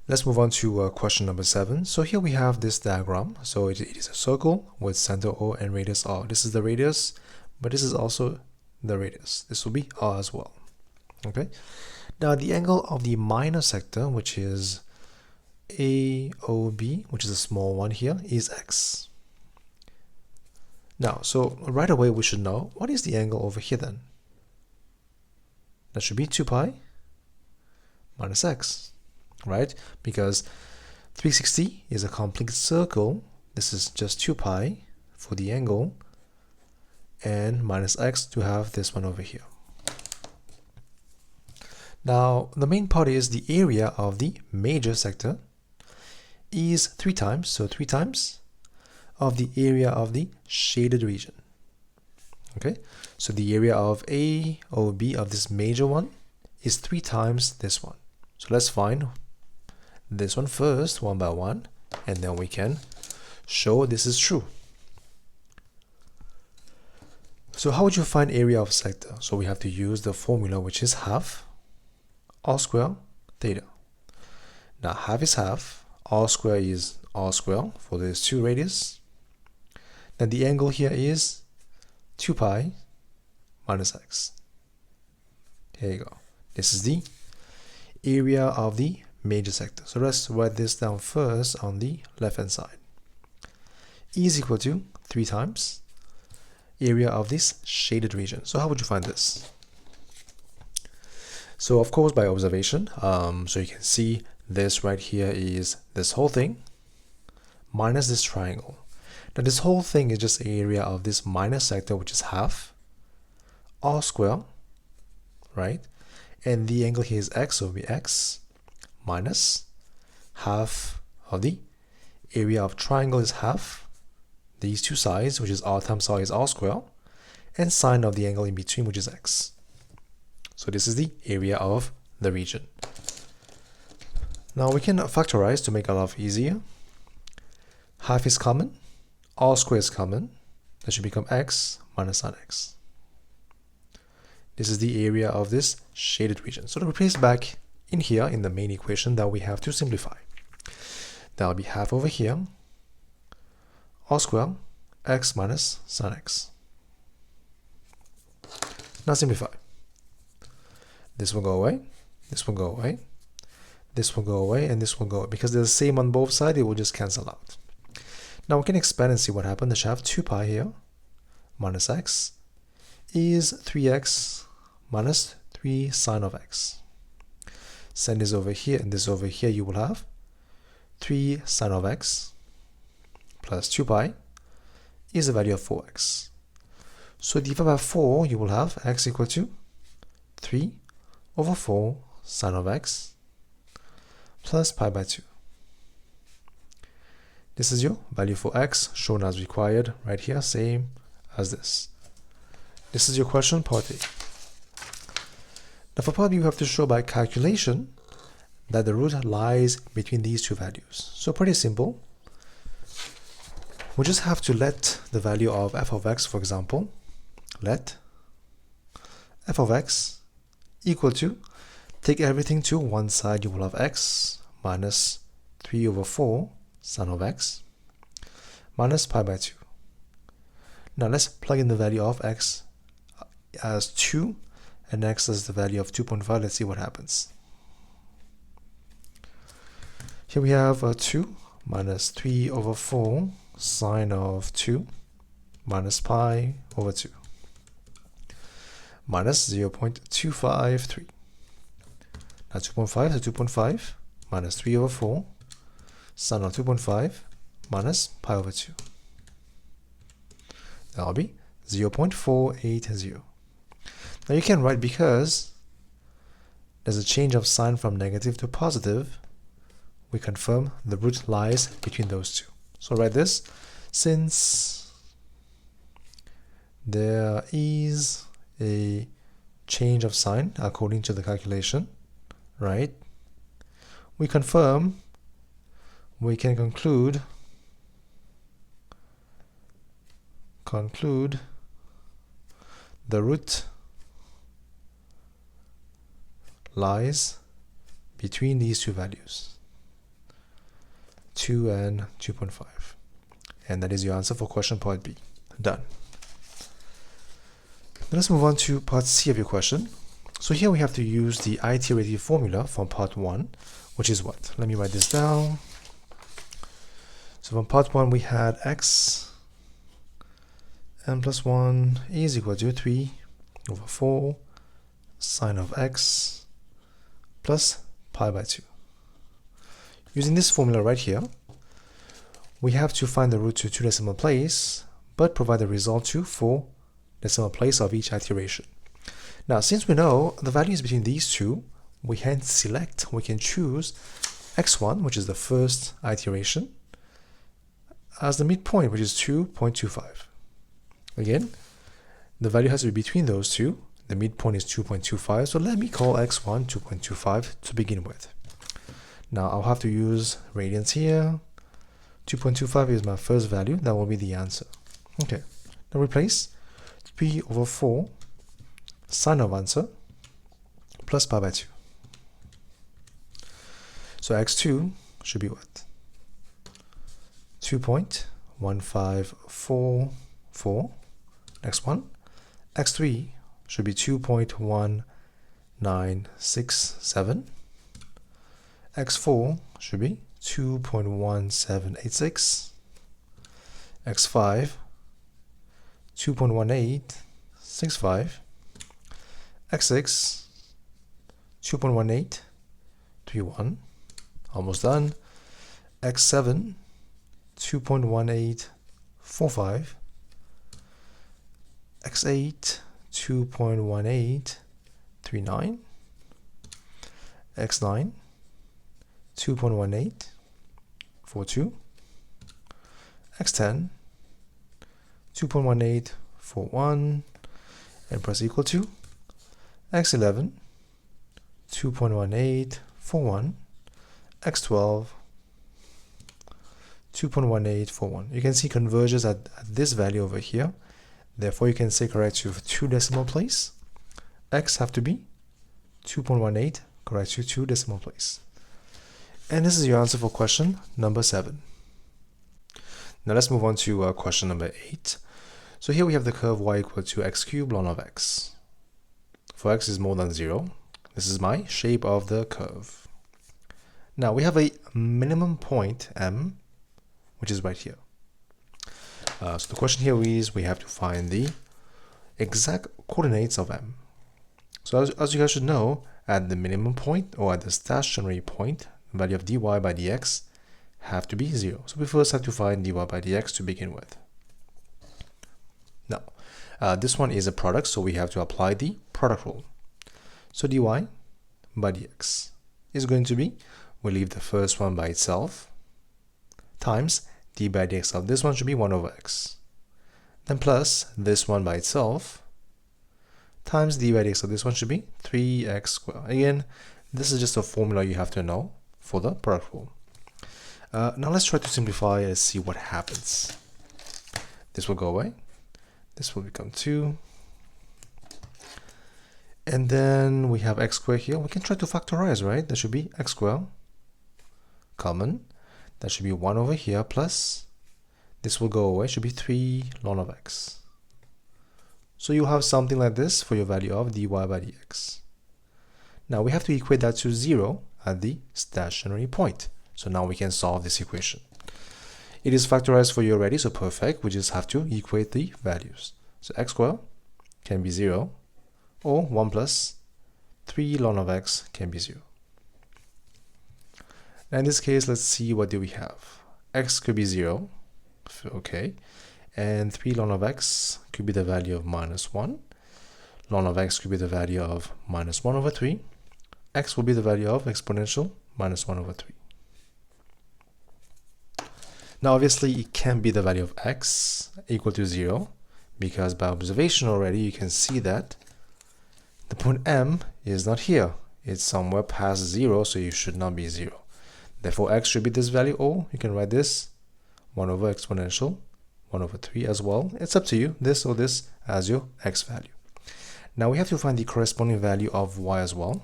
Let's move on to question number 7. So here we have this diagram. So it is a circle with center O and radius R. This is the radius, but this is also the radius. This will be R as well. Okay. Now the angle of the minor sector, which is AOB, which is a small one here, is X. Now, so right away we should know what is the angle over here then. That should be 2 pi minus X, right? Because 360 is a complete circle. This is just 2 pi for the angle and minus X to have this one over here. Now, the main part is the area of the major sector is 3 times, so 3 times of the area of the shaded region. Okay, so the area of AOB of this major one is 3 times this one. So let's find this one first, one by one, and then we can show this is true. So how would you find area of sector? So we have to use the formula, which is half R square theta. Now half is half, R square is R square for these 2 radius. Then the angle here is 2 pi minus X. Here you go. This is the area of the major sector. So let's write this down first on the left hand side. E is equal to 3 times area of this shaded region. So how would you find this? So of course by observation, so you can see this right here is this whole thing minus this triangle. Now this whole thing is just area of this minor sector, which is half R square, right? And the angle here is X, so it will be X minus half of the area of triangle is half these 2 sides, which is R times R is R square, and sine of the angle in between, which is X. So this is the area of the region. Now we can factorize to make our life easier. Half is common, R square is common. That should become X minus sine X. This is the area of this shaded region. So to replace back in here in the main equation that we have to simplify. That will be half over here, R square, X minus sine X. Now simplify. This will go away, this will go away, this will go away, and this will go away. Because they're the same on both sides, it will just cancel out. Now we can expand and see what happened. I should have 2 pi here minus X is 3X minus 3 sine of X. Send this over here and this over here, you will have 3 sine of X plus 2 pi is the value of 4X. So divided by 4, you will have X equal to 3 over 4 sine of X plus pi by 2. This is your value for X shown as required right here, same as this. This is your question, part A. Now for part B, you have to show by calculation that the root lies between these 2 values. So pretty simple. We just have to let the value of f of x, for example, let f of x equal to, take everything to one side, you will have x minus 3 over 4 sine of x minus pi by 2. Now let's plug in the value of x as 2 and x as the value of 2.5. Let's see what happens. Here we have 2 minus 3 over 4 sine of 2 minus pi over 2 minus 0.253. Now 2.5, so 2.5 minus 3 over 4 sine of 2.5 minus pi over 2. That will be 0.480. Now you can write, because there's a change of sign from negative to positive, we confirm the root lies between those 2. So write this, since there is a change of sign according to the calculation, right? We confirm, we can conclude the root lies between these two values, 2 and 2.5. And that is your answer for question part B. Done. Now let's move on to part C of your question. So here we have to use the iterative formula from part 1, which is what? Let me write this down. So from part 1 we had x n plus 1 is equal to 3 over 4 sine of x plus pi by 2. Using this formula right here, we have to find the root to 2 decimal place, but provide the result to 4 decimal place of each iteration. Now, since we know the values between these two, we can choose x1, which is the first iteration, as the midpoint, which is 2.25. Again, the value has to be between those two. The midpoint is 2.25, so let me call x1 2.25 to begin with. Now I'll have to use radians here. 2.25 is my first value. That will be the answer. Okay, now replace 3 over 4 sine of answer plus pi by 2. So x2 should be what? 2.1544. Next one. x3 should be 2.1967. x4 should be 2.1786. x5 2.1865. x6 2.1831. Almost done. x7 2.1845. x8 2.1839. x9 2.1842. x10 2.1841, and press equal to. x11 2.1841. x12 2.1841. You can see converges at this value over here. Therefore, you can say correct to 2 decimal place. X have to be 2.18, correct to 2 decimal place. And this is your answer for question number 7. Now let's move on to question number 8. So here we have the curve y equal to x cubed ln of x. For x is more than 0, this is my shape of the curve. Now we have a minimum point M, which is right here. So the question here is we have to find the exact coordinates of M. So as you guys should know, at the minimum point or at the stationary point, the value of dy by dx have to be 0. So we first have to find dy by dx to begin with. Now, this one is a product, so we have to apply the product rule. So dy by dx is going to be, we leave the first one by itself, times d by dx of this one should be 1 over x. Then plus this one by itself, times d by dx of this one should be 3x squared. Again, this is just a formula you have to know for the product rule. Now let's try to simplify and see what happens. This will go away. This will become 2. And then we have x squared here. We can try to factorize, right? That should be x squared common. That should be 1 over here plus, this will go away, should be 3 ln of x. So you have something like this for your value of dy by dx. Now we have to equate that to 0 at the stationary point. So now we can solve this equation. It is factorized for you already, so perfect. We just have to equate the values. So x squared can be 0, or 1 plus 3 ln of x can be 0. Now in this case, let's see what do we have. X could be 0, okay, and 3 ln of x could be the value of minus 1. Ln of x could be the value of minus 1 over 3. X will be the value of exponential minus 1 over 3. Now obviously it can't be the value of x equal to 0, because by observation already you can see that the point M is not here. It's somewhere past 0, so it should not be 0. Therefore x should be this value, or you can write this 1 over exponential 1 over 3 as well. It's up to you, this or this as your x value. Now we have to find the corresponding value of y as well.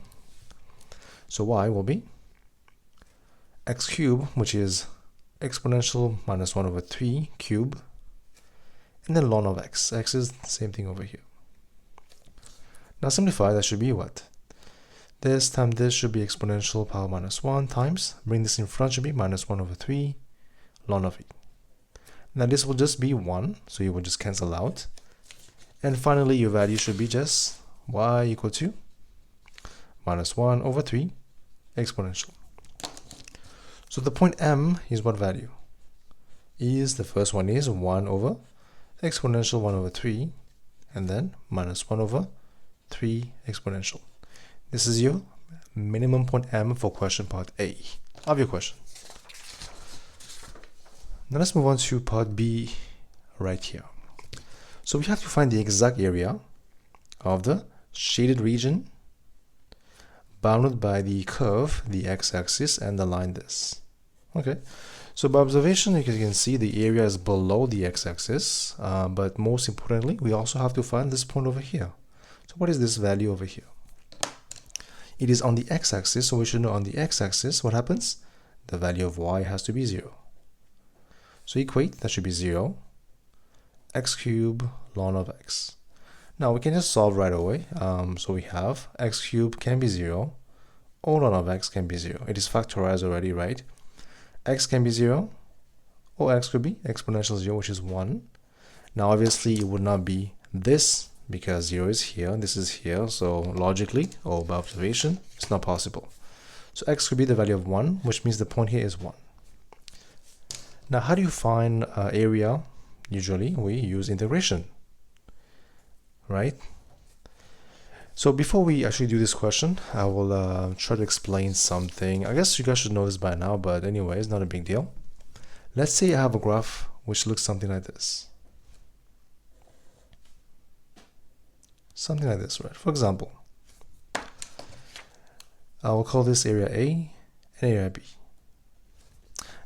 So y will be x cubed, which is exponential minus 1 over 3 cube, and then ln of x. X is the same thing over here. Now simplify, that should be what? This times this should be exponential power minus 1 times, bring this in front, should be minus 1 over 3 ln of e. Now this will just be 1, so you will just cancel out. And finally your value should be just y equal to minus 1 over 3 exponential. So the point M is what value? Is the first one is 1 over exponential 1 over 3, and then minus 1 over 3 exponential. This is your minimum point M for question part A of your question. Now let's move on to part B right here. So we have to find the exact area of the shaded region bounded by the curve, the x-axis, and the line this. Okay, so by observation you can see the area is below the x-axis, but most importantly we also have to find this point over here. So what is this value over here? It is on the x-axis, so we should know on the x-axis what happens? The value of y has to be 0. So equate, that should be 0, x cubed ln of x. Now we can just solve right away. So we have x cubed can be 0, or ln of x can be 0. It is factorized already, right? X can be 0, or x could be exponential 0, which is 1. Now obviously it would not be this, because 0 is here, this is here, so logically, or by observation, it's not possible. So x could be the value of 1, which means the point here is 1. Now how do you find area? Usually we use integration, right? So before we actually do this question, I will try to explain something. I guess you guys should know this by now, but anyway, it's not a big deal. Let's say I have a graph which looks something like this. Something like this, right? For example, I will call this area A and area B.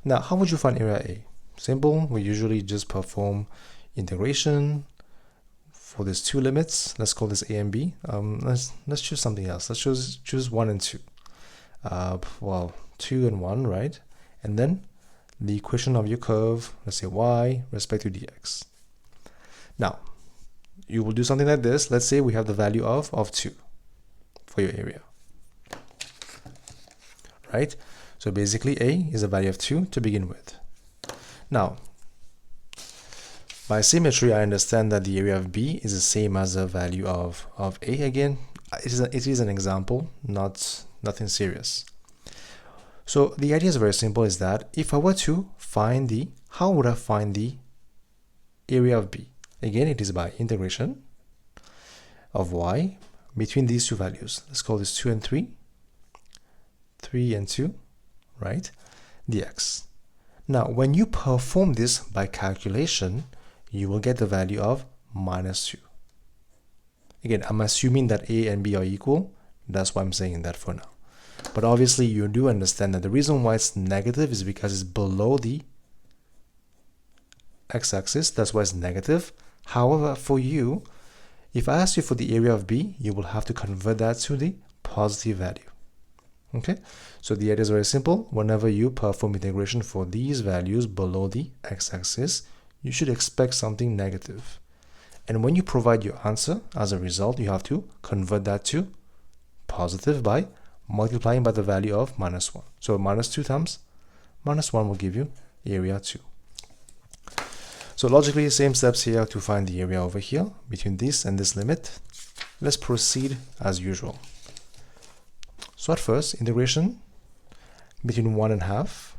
Now, how would you find area A? Simple, we usually just perform integration for these two limits. Let's call this A and B. Let's choose something else. Let's choose 1 and 2. Well, 2 and 1, right? And then the equation of your curve, let's say y respect to dx. Now, you will do something like this. Let's say we have the value of 2 for your area, right? So basically A is a value of 2 to begin with. Now, by symmetry, I understand that the area of B is the same as the value of A. Again, it is an example, nothing serious. So the idea is very simple, is that if I were to find how would I find the area of B? Again, it is by integration of y between these two values. Let's call this 2 and 3, 3 and 2, right? dx. Now, when you perform this by calculation, you will get the value of minus 2. Again, I'm assuming that A and B are equal. That's why I'm saying that for now. But obviously, you do understand that the reason why it's negative is because it's below the x-axis. That's why it's negative. However, for you, if I ask you for the area of B, you will have to convert that to the positive value. Okay, so the idea is very simple. Whenever you perform integration for these values below the x-axis, you should expect something negative. And when you provide your answer, as a result, you have to convert that to positive by multiplying by the value of minus 1. So minus 2 times minus 1 will give you area 2. So logically, same steps here to find the area over here between this and this limit. Let's proceed as usual. So at first, integration between 1 and half,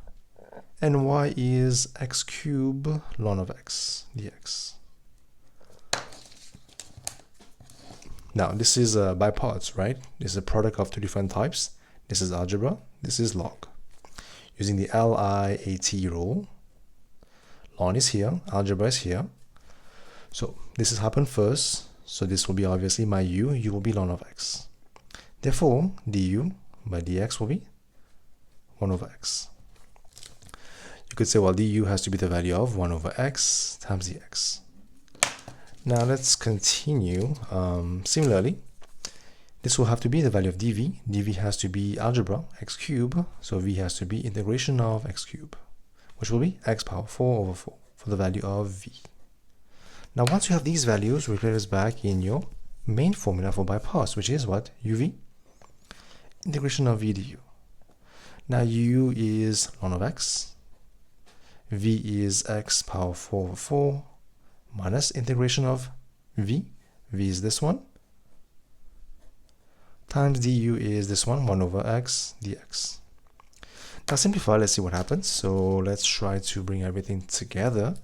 and y is x cubed ln of x dx. Now this is by parts, right? This is a product of two different types. This is algebra, this is log. Using the LIAT rule, ln is here, algebra is here. So this has happened first, so this will be obviously my u will be ln of x. Therefore, du by dx will be 1 over x. You could say, well, du has to be the value of 1 over x times dx. Now let's continue. Similarly, This will have to be the value of dv. dv has to be algebra, x cubed, so v has to be integration of x cubed, which will be x power 4 over 4 for the value of v. Now once you have these values, replace this back in your main formula for by parts, which is what? uv integration of v du. Now u is ln of x, v is x power 4 over 4 minus integration of v. v is this one, times du is this one, 1 over x dx. Now simplify, let's see what happens. So let's try to bring everything together.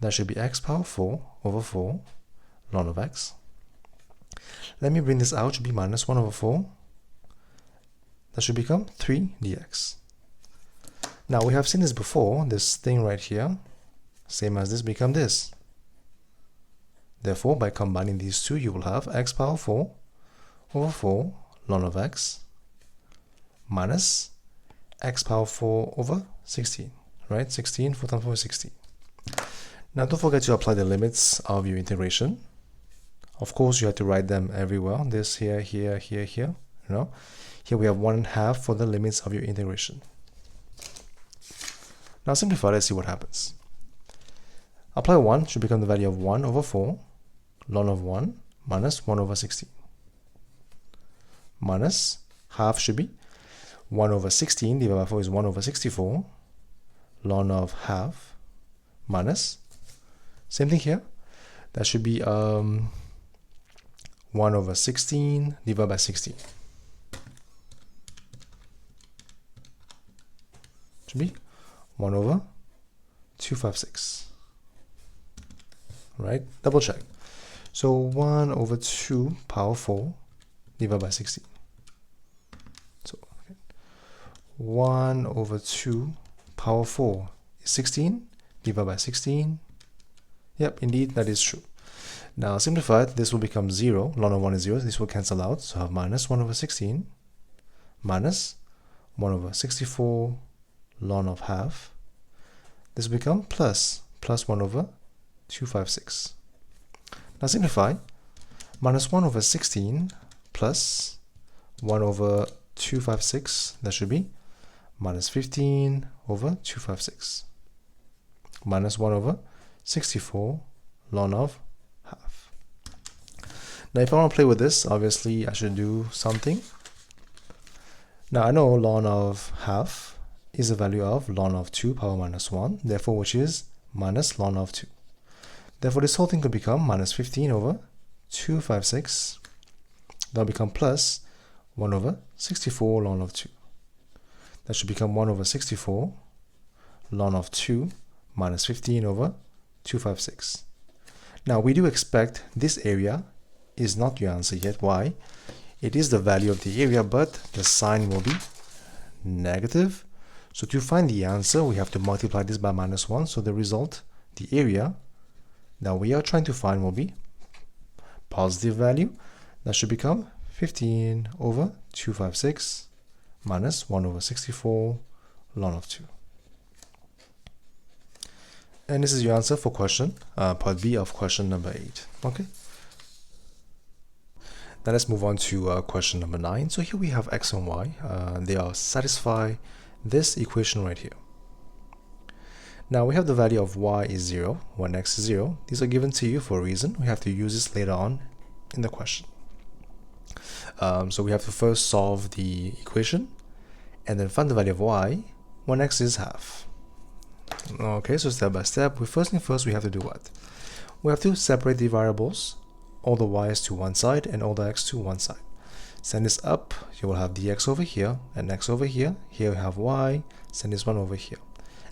That should be x power 4 over 4 ln of x. Let me bring this out, should be minus 1 over 4. That should become 3 dx. Now we have seen this before, this thing right here, same as this, become this. Therefore, by combining these two, you will have x power 4 over 4 ln of x minus x power 4 over 16, right? 16, 4 times 4 is 16. Now don't forget to apply the limits of your integration. Of course, you have to write them everywhere. This here, here, here, here, you know. Here we have 1/2 for the limits of your integration. Now simplify, let's see what happens. Apply 1 should become the value of 1 over 4 ln of 1 minus 1 over 16. Minus half should be 1 over 16 divided by 4 is 1 over 64 ln of half minus, same thing here, that should be 1 over 16 divided by 16. Should be 1 over 256. Right? Double check. So 1 over 2 power 4 divided by 16. So 1 over 2 power 4 is 16 divided by 16. Yep, indeed, that is true. Now simplified, this will become 0. Ln of 1 is 0. This will cancel out. So I have minus 1 over 16 minus 1 over 64 ln of half. This will become plus 1 over 256. Now simplify, minus 1 over 16 plus 1 over 256, that should be minus 15 over 256 minus 1 over 64 ln of half. Now if I want to play with this, obviously I should do something. Now I know ln of half is a value of ln of 2 power minus 1, therefore which is minus ln of 2. Therefore this whole thing could become minus 15 over 256. That will become plus 1 over 64 ln of 2. That should become 1 over 64 ln of 2 minus 15 over 256. Now we do expect this area is not your answer yet. Why? It is the value of the area, but the sign will be negative. So to find the answer, we have to multiply this by minus 1. So the result, the area that we are trying to find will be positive value. That should become 15 over 256 minus 1 over 64 ln of 2. And this is your answer for question, part B of question number 8. Okay. Now let's move on to question number 9. So here we have x and y. They are satisfy this equation right here. Now we have the value of y is 0, 1x is 0. These are given to you for a reason. We have to use this later on in the question. So we have to first solve the equation and then find the value of y. 1x is half. Okay, so step by step, first thing first, we have to do what? We have to separate the variables, all the y's to one side and all the x to one side. Send this up, you will have dx over here and x over here. Here we have y, send this one over here.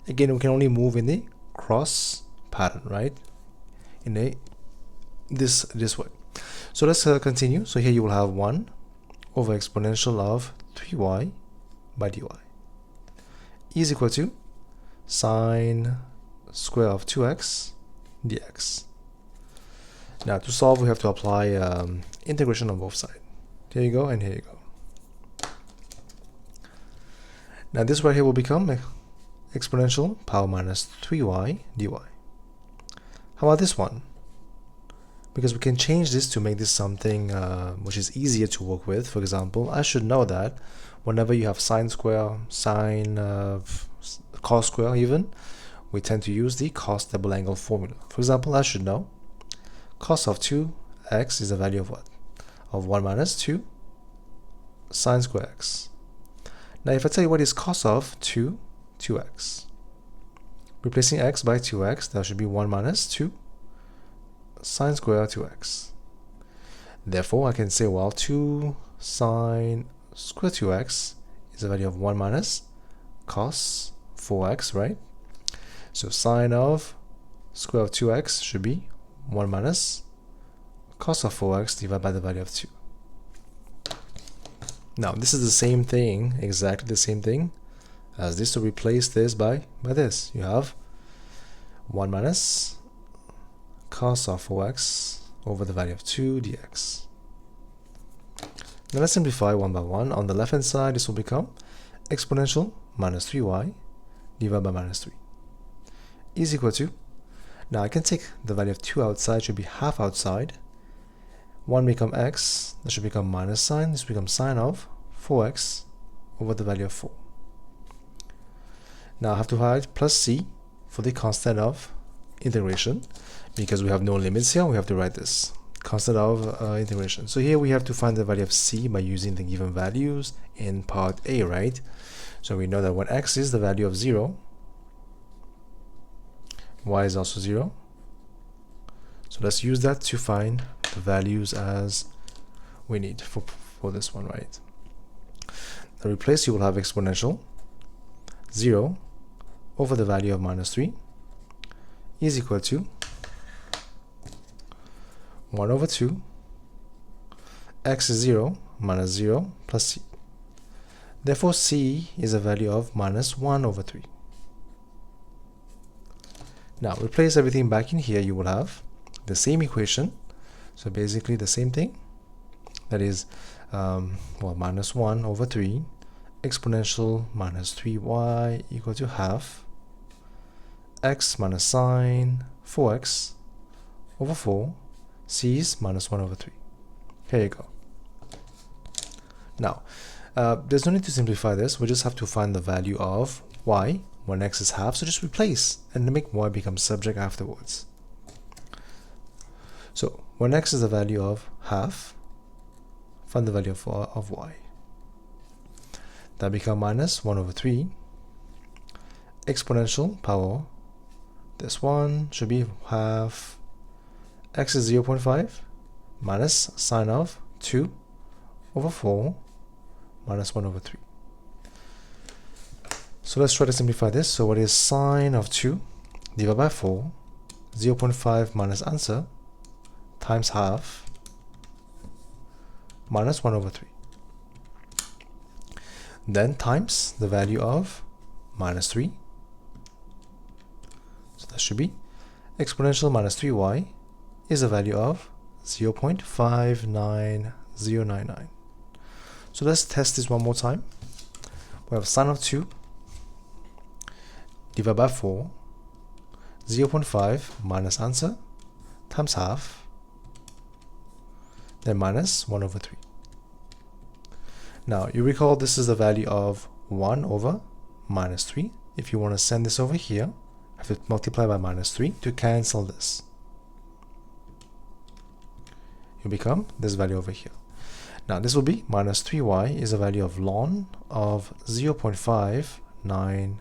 Again, we can only move in the cross pattern, right? In this way. So let's continue. So here you will have 1 over exponential of 3y by dy is equal to sine square of 2x dx. Now to solve, we have to apply integration on both sides. Here you go, and here you go. Now this right here will become exponential power minus 3y dy. How about this one? because we can change this to make this something which is easier to work with. For example, I should know that whenever you have sine square, sine cos square even, we tend to use the cos double angle formula. For example, I should know cos of 2x is the value of what? Of 1 minus 2 sine square x. Now if I tell you what is cos of 2x, replacing x by 2x, that should be 1 minus 2 sine square 2x. Therefore, I can say, well, 2 sine square 2x is the value of 1 minus cos 4x, right? So sine of square of 2x should be 1 minus cos of 4x divided by the value of 2. Now, this is the same thing, exactly the same thing as this, to replace this by this. You have 1 minus cos of 4x over the value of 2 dx. Now let's simplify one by one. On the left hand side, this will become exponential minus 3y divided by minus 3 is equal to, now I can take the value of 2 outside, should be half outside. 1 become x, that should become minus sign, this becomes sine of 4x over the value of 4. Now I have to write plus c for the constant of integration, because we have no limits here. We have to write this constant of integration. So here we have to find the value of c by using the given values in part A, right? So we know that when x is the value of 0, y is also 0. So let's use that to find the values as we need for this one, right? Now replace, you will have exponential 0 over the value of minus 3 is equal to 1 over 2 x is 0 minus 0 plus c. Therefore, c is a value of minus 1 over 3. Now, replace everything back in here, you will have the same equation. So basically the same thing. That is, minus 1 over 3 exponential minus 3y equal to half x minus sine 4x over 4, c is minus 1 over 3. Here you go. Now, there's no need to simplify this. We just have to find the value of y when x is half. So just replace and make y become subject afterwards. So when x is the value of half, find the value of y. That become minus 1 over 3 exponential power. This one should be half x is 0.5 minus sine of 2 over 4 minus 1 over 3. So let's try to simplify this. So what is sine of 2 divided by 4, 0.5 minus answer times half minus 1 over 3. Then times the value of minus 3. So that should be exponential minus 3y is a value of 0.59099. So let's test this one more time. We have sine of 2 divided by 4, 0.5 minus answer times half, then minus 1 over 3. Now you recall this is the value of 1 over minus 3. If you want to send this over here, I have to multiply by minus 3 to cancel this. You become this value over here. Now this will be minus 3y is a value of ln of 0.59,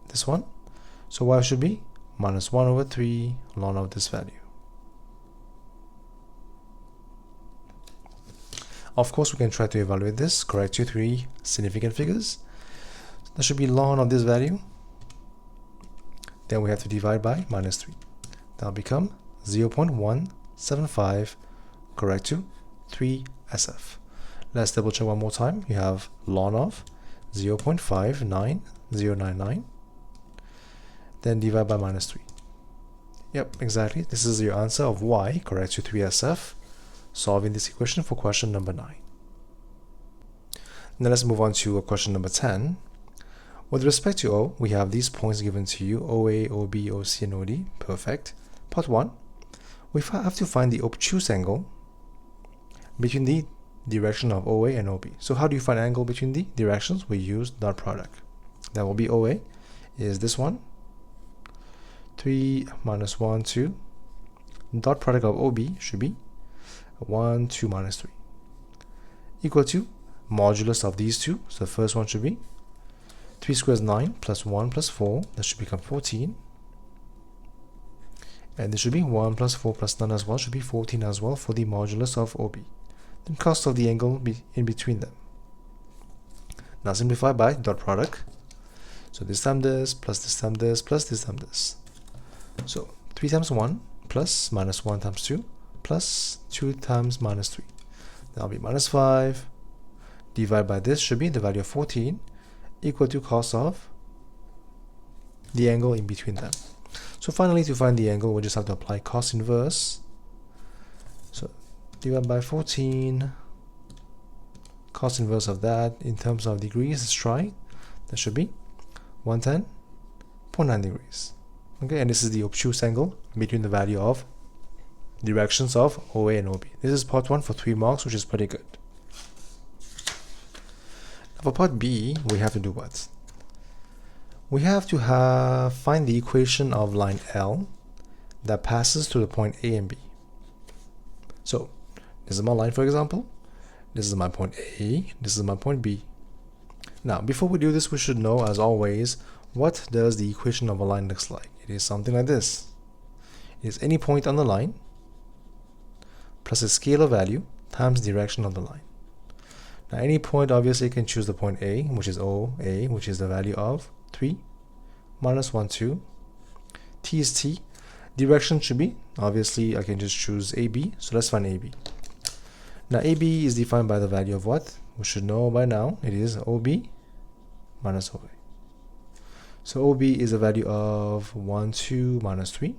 this one. So y should be minus 1 over 3 ln of this value. Of course, we can try to evaluate this, correct to 3 significant figures. That should be ln of this value. Then we have to divide by minus 3. That will become 0.175, correct to 3 SF. Let's double check one more time. You have ln of 0.59099, then divide by minus 3. Yep, exactly. This is your answer of y, correct to 3 SF, solving this equation for question number 9. Now let's move on to question number 10. With respect to O, we have these points given to you, OA, OB, OC, and OD. Perfect. Part 1. we have to find the obtuse angle between the direction of OA and OB. So how do you find angle between the directions? We use dot product. That will be OA is this one, 3 minus 1, 2. Dot product of OB should be 1, 2 minus 3 equal to modulus of these two. So the first one should be 3 squared is 9 plus 1 plus 4. That should become 14. And this should be 1 plus 4 plus 9 as well, should be 14 as well for the modulus of OB. Then cost of the angle in between them. Now simplify by dot product. So this time this, plus this time this, plus this time this. So 3 times 1 plus minus 1 times 2 plus 2 times minus 3. That'll be minus 5. Divide by this should be the value of 14 equal to cos of the angle in between them. So finally, to find the angle, we just have to apply cos inverse. So divide by 14, cos inverse of that in terms of degrees, let's try. That should be 110.9 degrees. Okay, and this is the obtuse angle between the value of directions of OA and OB. This is part 1 for 3 marks, which is pretty good. Now for part B, we have to do what? We have to find the equation of line L that passes through the point A and B. So this is my line, for example. This is my point A. This is my point B. Now, before we do this, we should know, as always, what does the equation of a line looks like. It is something like this. It is any point on the line plus a scalar value times the direction of the line. Now, any point, obviously, you can choose the point A, which is OA, which is the value of 3 minus 1, 2. T is T. Direction should be, obviously, I can just choose AB. So let's find AB. Now, AB is defined by the value of what? We should know by now. It is OB minus OA. So OB is a value of 1, 2 minus 3.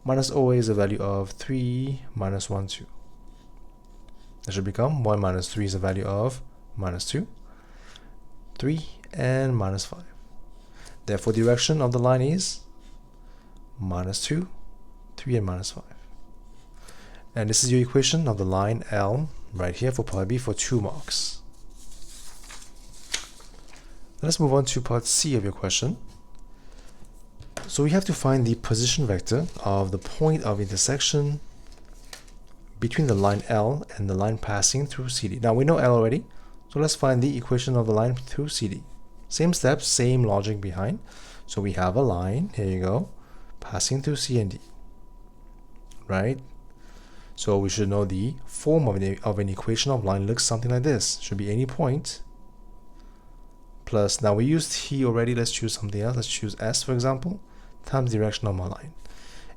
Minus OA is a value of 3 minus 1, 2. That should become 1 minus 3 is a value of minus 2, 3, and minus 5. Therefore, direction of the line is minus 2, 3, and minus 5. And this is your equation of the line L right here for part B for 2 marks. Let's move on to part C of your question. So we have to find the position vector of the point of intersection between the line L and the line passing through CD. Now we know L already, so let's find the equation of the line through CD. Same steps, same logic behind. So we have a line, here you go, passing through C and D, right? So we should know the form of an equation of line looks something like this. Should be any point plus, now we used T already, let's choose something else. Let's choose S, for example, times direction of my line.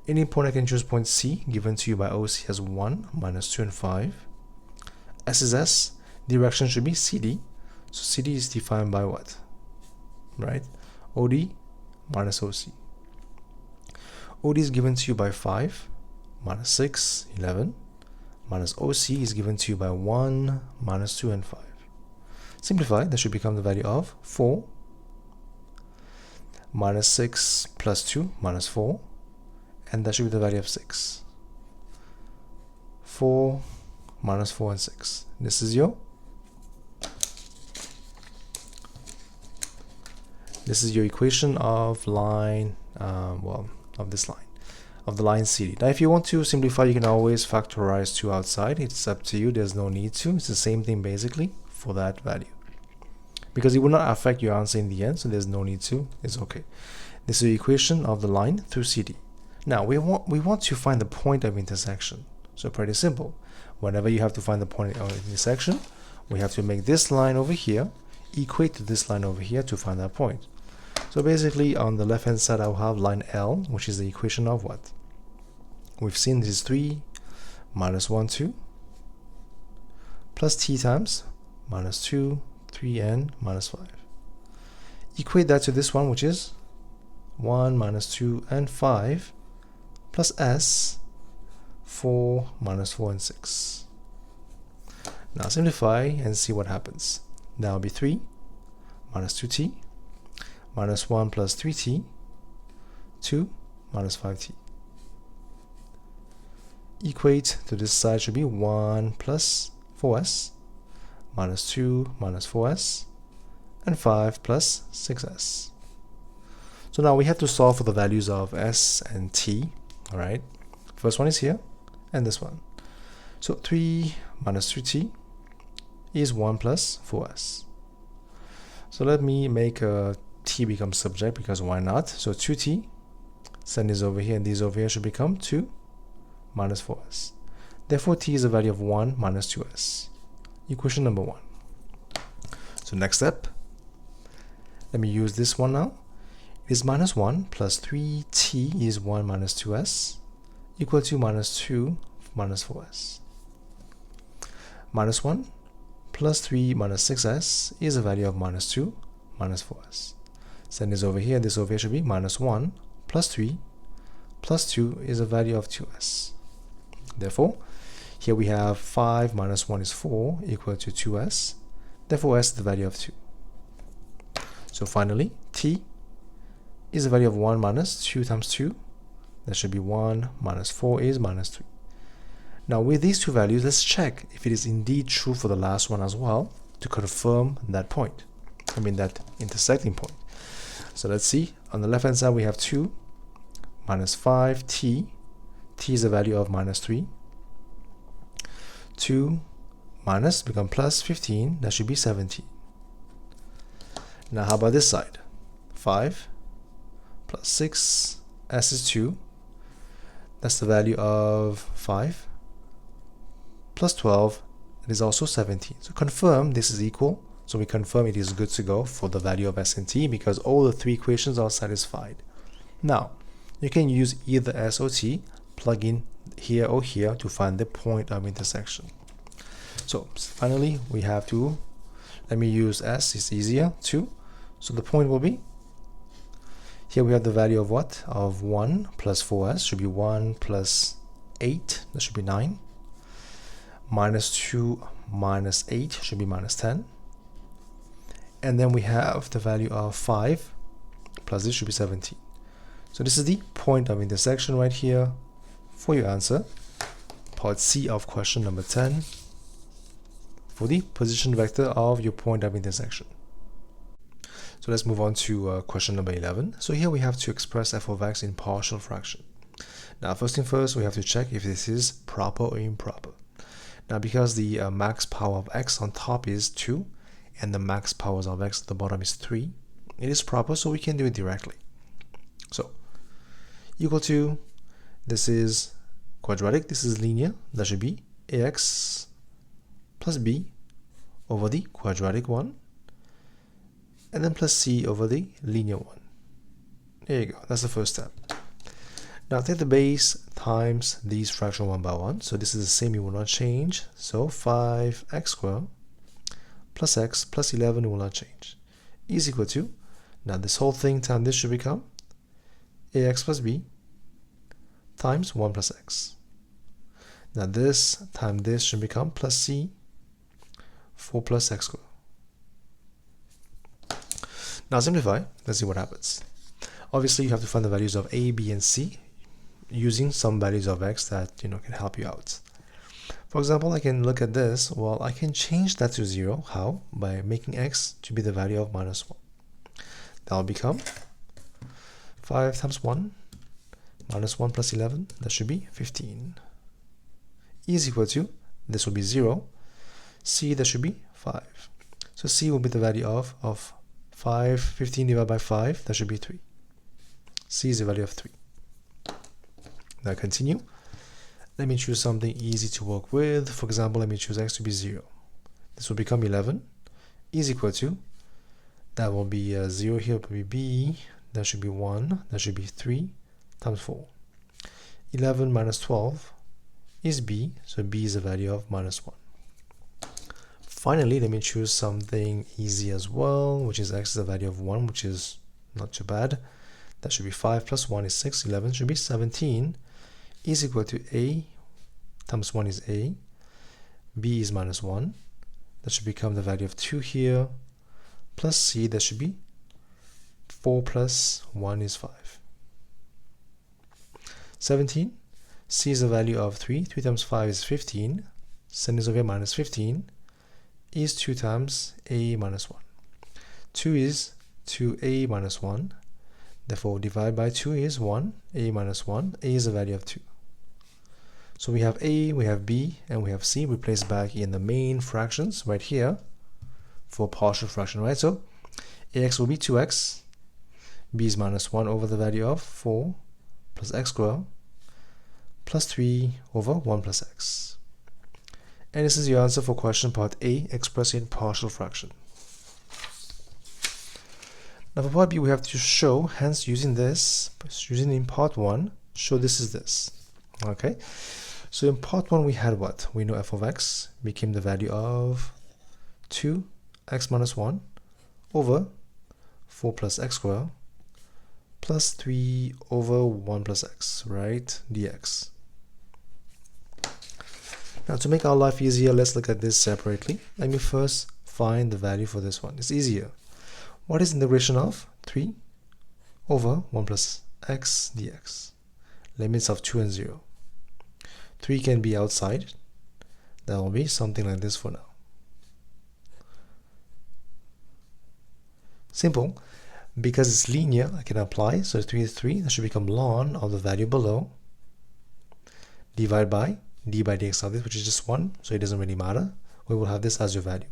Any point I can choose point C, given to you by OC as 1, minus 2, and 5. S is S, direction should be CD. So CD is defined by what? Right? OD minus OC. OD is given to you by 5, minus 6, 11. Minus OC is given to you by 1, minus 2, and 5. Simplify, that should become the value of 4, minus 6 plus 2, minus 4. And that should be the value of 6. 4 minus 4 and 6. This is your equation of line, of this line, of the line CD. Now, if you want to simplify, you can always factorize 2 outside. It's up to you. There's no need to. It's the same thing basically for that value, because it will not affect your answer in the end. So there's no need to. It's okay. This is the equation of the line through CD. Now we want to find the point of intersection. So pretty simple. Whenever you have to find the point of intersection, we have to make this line over here equate to this line over here to find that point. So basically, on the left hand side, I'll have line L, which is the equation of what? We've seen this is 3 minus 1, 2 plus T times minus 2, 3, and minus 5. Equate that to this one, which is 1 minus 2 and 5 plus S, 4 minus 4 and 6. Now simplify and see what happens. That will be 3 minus 2t minus 1 plus 3t, 2 minus 5t. equate to this side should be 1 plus 4s minus 2 minus 4s and 5 plus 6s. So now we have to solve for the values of s and t. Alright, first one is here and this one. So 3 minus 3t is 1 plus 4s. So let me make t become subject, because why not? So 2t, send this over here and these over here should become 2 minus 4s. Therefore t is a value of 1 minus 2s. Equation number 1. So next step, let me use this one now. It is minus 1 plus 3t is 1 minus 2s equal to minus 2 minus 4s. Minus 1 plus 3 minus 6s is a value of minus 2 minus 4s. Send this over here. This over here should be minus 1 plus 3 plus 2 is a value of 2s. Therefore, here we have 5 minus 1 is 4 equal to 2s. Therefore, s is the value of 2. So finally, t is the value of 1 minus 2 times 2. That should be 1 minus 4 is minus 3. Now with these two values, let's check if it is indeed true for the last one as well to confirm that point. I mean that intersecting point. So let's see. On the left hand side we have 2 minus 5t. T is the value of minus 3. 2 minus become plus 15. That should be 17. Now how about this side? 5 plus 6, s is 2. That's the value of 5 plus 12, it is also 17. So confirm this is equal. So we confirm it is good to go for the value of s and t because all the three equations are satisfied. Now, you can use either s or t, plug in here or here to find the point of intersection. So finally, we have to, let me use s, it's easier, 2. So the point will be, here we have the value of what? Of 1 plus 4s, should be 1 plus 8, that should be 9. Minus 2 minus 8 should be minus 10. And then we have the value of 5 plus this should be 17. So this is the point of intersection right here for your answer. Part C of question number 10 for the position vector of your point of intersection. So let's move on to question number 11. So here we have to express f of x in partial fraction. Now first thing first, we have to check if this is proper or improper. Now because the max power of x on top is 2 and the max powers of x at the bottom is 3, it is proper, so we can do it directly. So equal to, this is quadratic, this is linear, that should be ax plus b over the quadratic one, and then plus c over the linear one. There you go, that's the first step. Now take the base times these fractions one by one. So this is the same, it will not change. So 5x squared plus x plus 11 will not change. Is equal to, now this whole thing times this should become ax plus b times 1 plus x. Now this times this should become plus c 4 plus x squared. Now simplify, let's see what happens. Obviously you have to find the values of a, b, and c using some values of x that can help you out. For example, I can look at this. Well, I can change that to 0. How? By making x to be the value of minus 1. That will become 5 times 1 minus 1 plus 11. That should be 15. Is equal to, this will be 0. C, that should be 5. So c will be the value of 5, 15 divided by 5. That should be 3. C is the value of 3. Now continue. Let me choose something easy to work with. For example, let me choose x to be 0. This will become 11 is equal to, that will be 0 here will be b, that should be 1, that should be 3 times 4. 11 minus 12 is b, so b is the value of minus 1. Finally, let me choose something easy as well, which is x is the value of 1, which is not too bad. That should be 5 plus 1 is 6, 11 should be 17, is equal to a times 1 is a, b is minus 1, that should become the value of 2 here, plus c, that should be 4 plus 1 is 5. 17, c is the value of 3. 3 times 5 is 15. Send this over here, minus 15 is 2 times a minus 1. 2 is 2a minus 1. Therefore, divide by 2 is 1. A minus 1. A is the value of 2. So we have a, we have b, and we have c. We place back in the main fractions right here for partial fraction, right? So ax will be 2x. b is minus 1 over the value of 4 plus x squared plus 3 over 1 plus x. And this is your answer for question part A, expressed in partial fraction. Now for part B, we have to show, hence using this, using in part 1, show this is this. Okay, so in part 1 we had what? We know f of x became the value of 2x minus 1 over 4 plus x squared plus 3 over 1 plus x, right? Dx. Now to make our life easier, let's look at this separately. Let me first find the value for this one. It's easier. What is integration of 3 over 1 plus x dx? Limits of 2 and 0. 3 can be outside. That will be something like this for now. Simple. Because it's linear, I can apply. So 3 is 3. That should become ln of the value below. Divide by d by dx of this, which is just 1, so it doesn't really matter. We will have this as your value.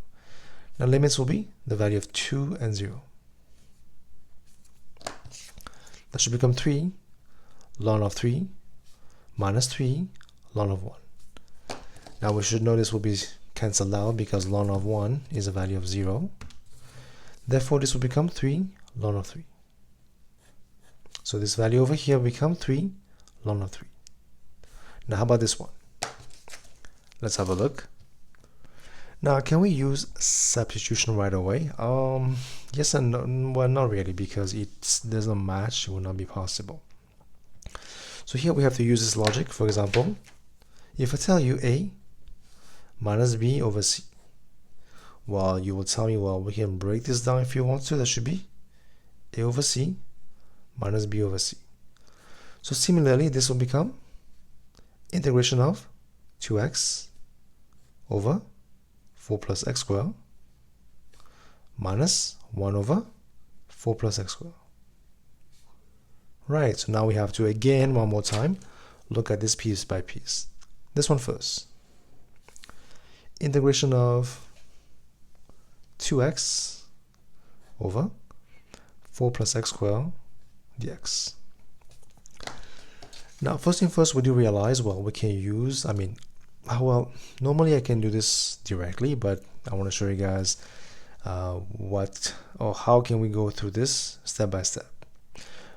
Now limits will be the value of 2 and 0. That should become 3 ln of 3 minus 3 ln of 1. Now we should know this will be cancelled out because ln of 1 is a value of 0. Therefore this will become 3 ln of 3. So this value over here will become 3 ln of 3. Now how about this one? Let's have a look. Now, can we use substitution right away? Yes and no. Well, not really, because it doesn't match. It will not be possible. So here we have to use this logic. For example, if I tell you a minus b over c, well, you will tell me, well, we can break this down if you want to. That should be a over c minus b over c. So similarly, this will become integration of 2x over 4 plus x squared minus 1 over 4 plus x squared. Right, so now we have to again, one more time, look at this piece by piece. This one first. Integration of 2x over 4 plus x squared dx. Now, first thing first, we do realize, well, we can use, well, normally I can do this directly, but I want to show you guys how can we go through this step by step.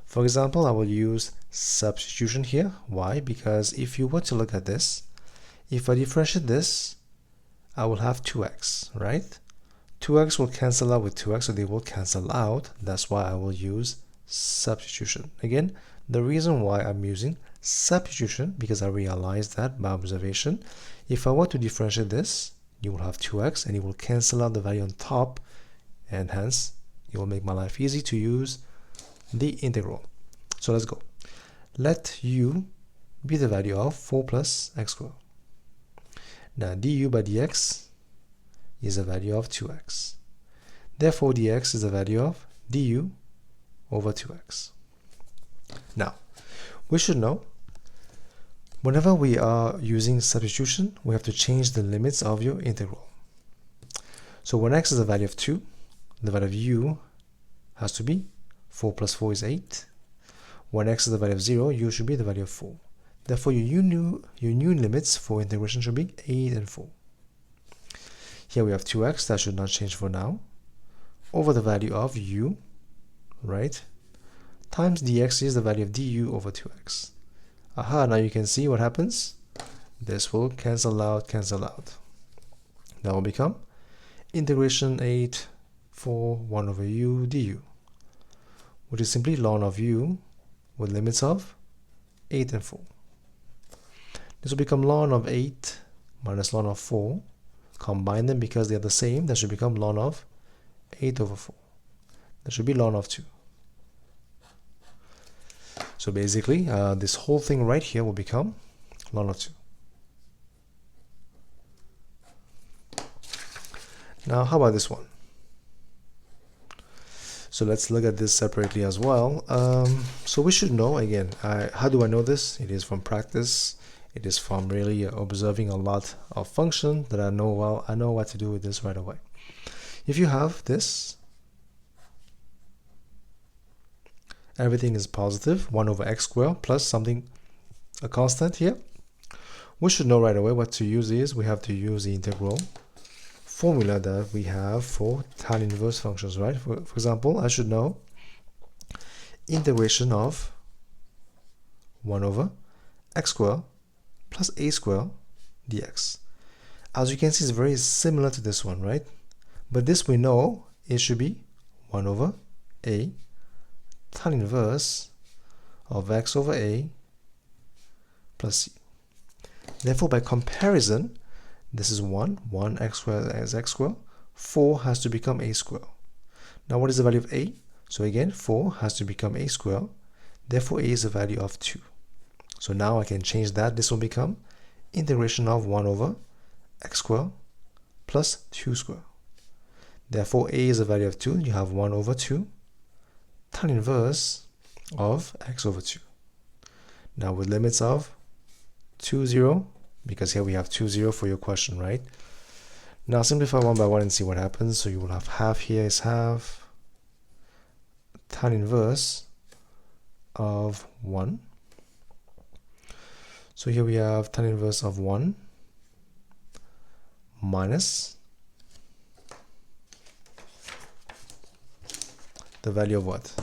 For example, I will use substitution here. Why? Because if you were to look at this, if I differentiate this, I will have 2x, right? 2x will cancel out with 2x, so they will cancel out. That's why I will use substitution. Again, the reason why I'm using substitution, because I realized that by observation, if I were to differentiate this, you will have 2x and it will cancel out the value on top, and hence it will make my life easy to use the integral. So let's go. Let u be the value of 4 plus x squared. Now du by dx is the value of 2x. Therefore dx is the value of du over 2x. Now, we should know, whenever we are using substitution, we have to change the limits of your integral. So when x is the value of 2, the value of u has to be 4 plus 4 is 8. When x is the value of 0, u should be the value of 4. Therefore, your new limits for integration should be 8 and 4. Here we have 2x, that should not change for now, over the value of u, right? Times dx is the value of du over 2x. Aha, now you can see what happens. This will cancel out, cancel out. That will become integration 8 for 1 over u du, which is simply ln of u with limits of 8 and 4. This will become ln of 8 minus ln of 4. Combine them because they are the same. That should become ln of 8 over 4. That should be ln of 2. So basically, this whole thing right here will become ln of 2. Now, how about this one? So let's look at this separately as well. So we should know, again, how do I know this? It is from practice. It is from really observing a lot of function that I know well. I know what to do with this right away. If you have this, everything is positive, 1 over x squared plus something, a constant here. We should know right away what to use is, we have to use the integral formula that we have for tan inverse functions, right? For example, I should know integration of 1 over x squared plus a squared dx. As you can see, it's very similar to this one, right? But this we know it should be 1 over a tan inverse of x over a plus c. Therefore, by comparison, this is 1 x squared as x squared. 4 has to become a squared. Now, what is the value of a? So again, 4 has to become a squared. Therefore, a is a value of 2. So now I can change that. This will become integration of 1 over x squared plus 2 squared. Therefore, a is a value of 2. You have 1 over 2 tan inverse of x over 2. Now with limits of 2, 0, because here we have 2, 0 for your question, right? Now simplify one by one and see what happens. So you will have half here is half tan inverse of 1. So here we have tan inverse of 1 minus the value of what?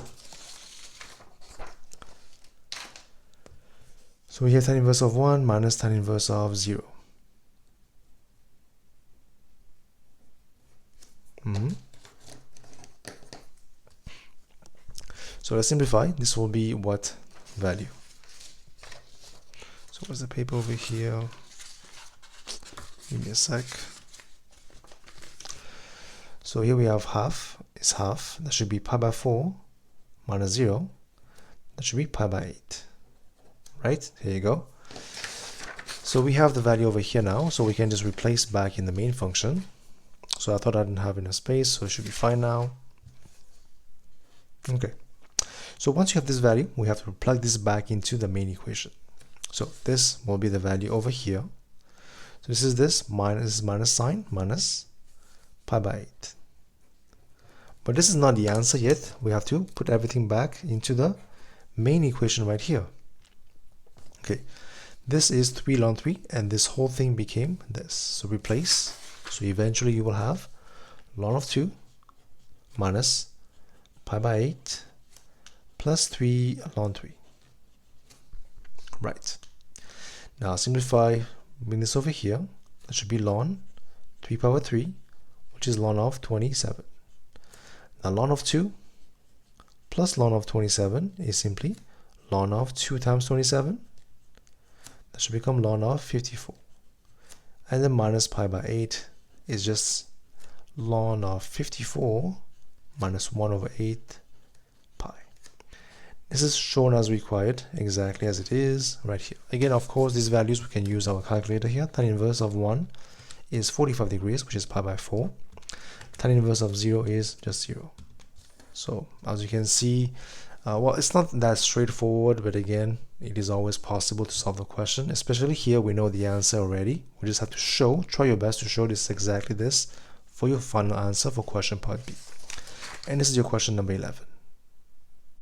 So we have tan inverse of 1 minus tan inverse of 0. So let's simplify. This will be what value? So what's the paper over here? Give me a sec. So here we have half is half. That should be pi by 4 minus 0. That should be pi by 8. Right? Here you go. So we have the value over here now. So we can just replace back in the main function. So I thought I didn't have enough space. So it should be fine now. Okay. So once you have this value, we have to plug this back into the main equation. So this will be the value over here. So this is this minus sign, minus pi by 8. But this is not the answer yet. We have to put everything back into the main equation right here. Okay, this is 3 ln 3, and this whole thing became this. So replace. So eventually you will have ln of 2 minus pi by 8 plus 3 ln 3. Right. Now simplify, bring this over here. That should be ln 3 power 3, which is ln of 27. Now ln of 2 plus ln of 27 is simply ln of 2 times 27. That should become ln of 54. And then minus pi by 8 is just ln of 54 minus 1 over 8 pi. This is shown as required, exactly as it is right here. Again, of course, these values we can use our calculator here. Tan inverse of 1 is 45 degrees, which is pi by 4. Tan inverse of 0 is just 0. So as you can see, well, it's not that straightforward, but again, it is always possible to solve the question. Especially here, we know the answer already. We just have to try your best to show this exactly this for your final answer for question part B. And this is your question number 11.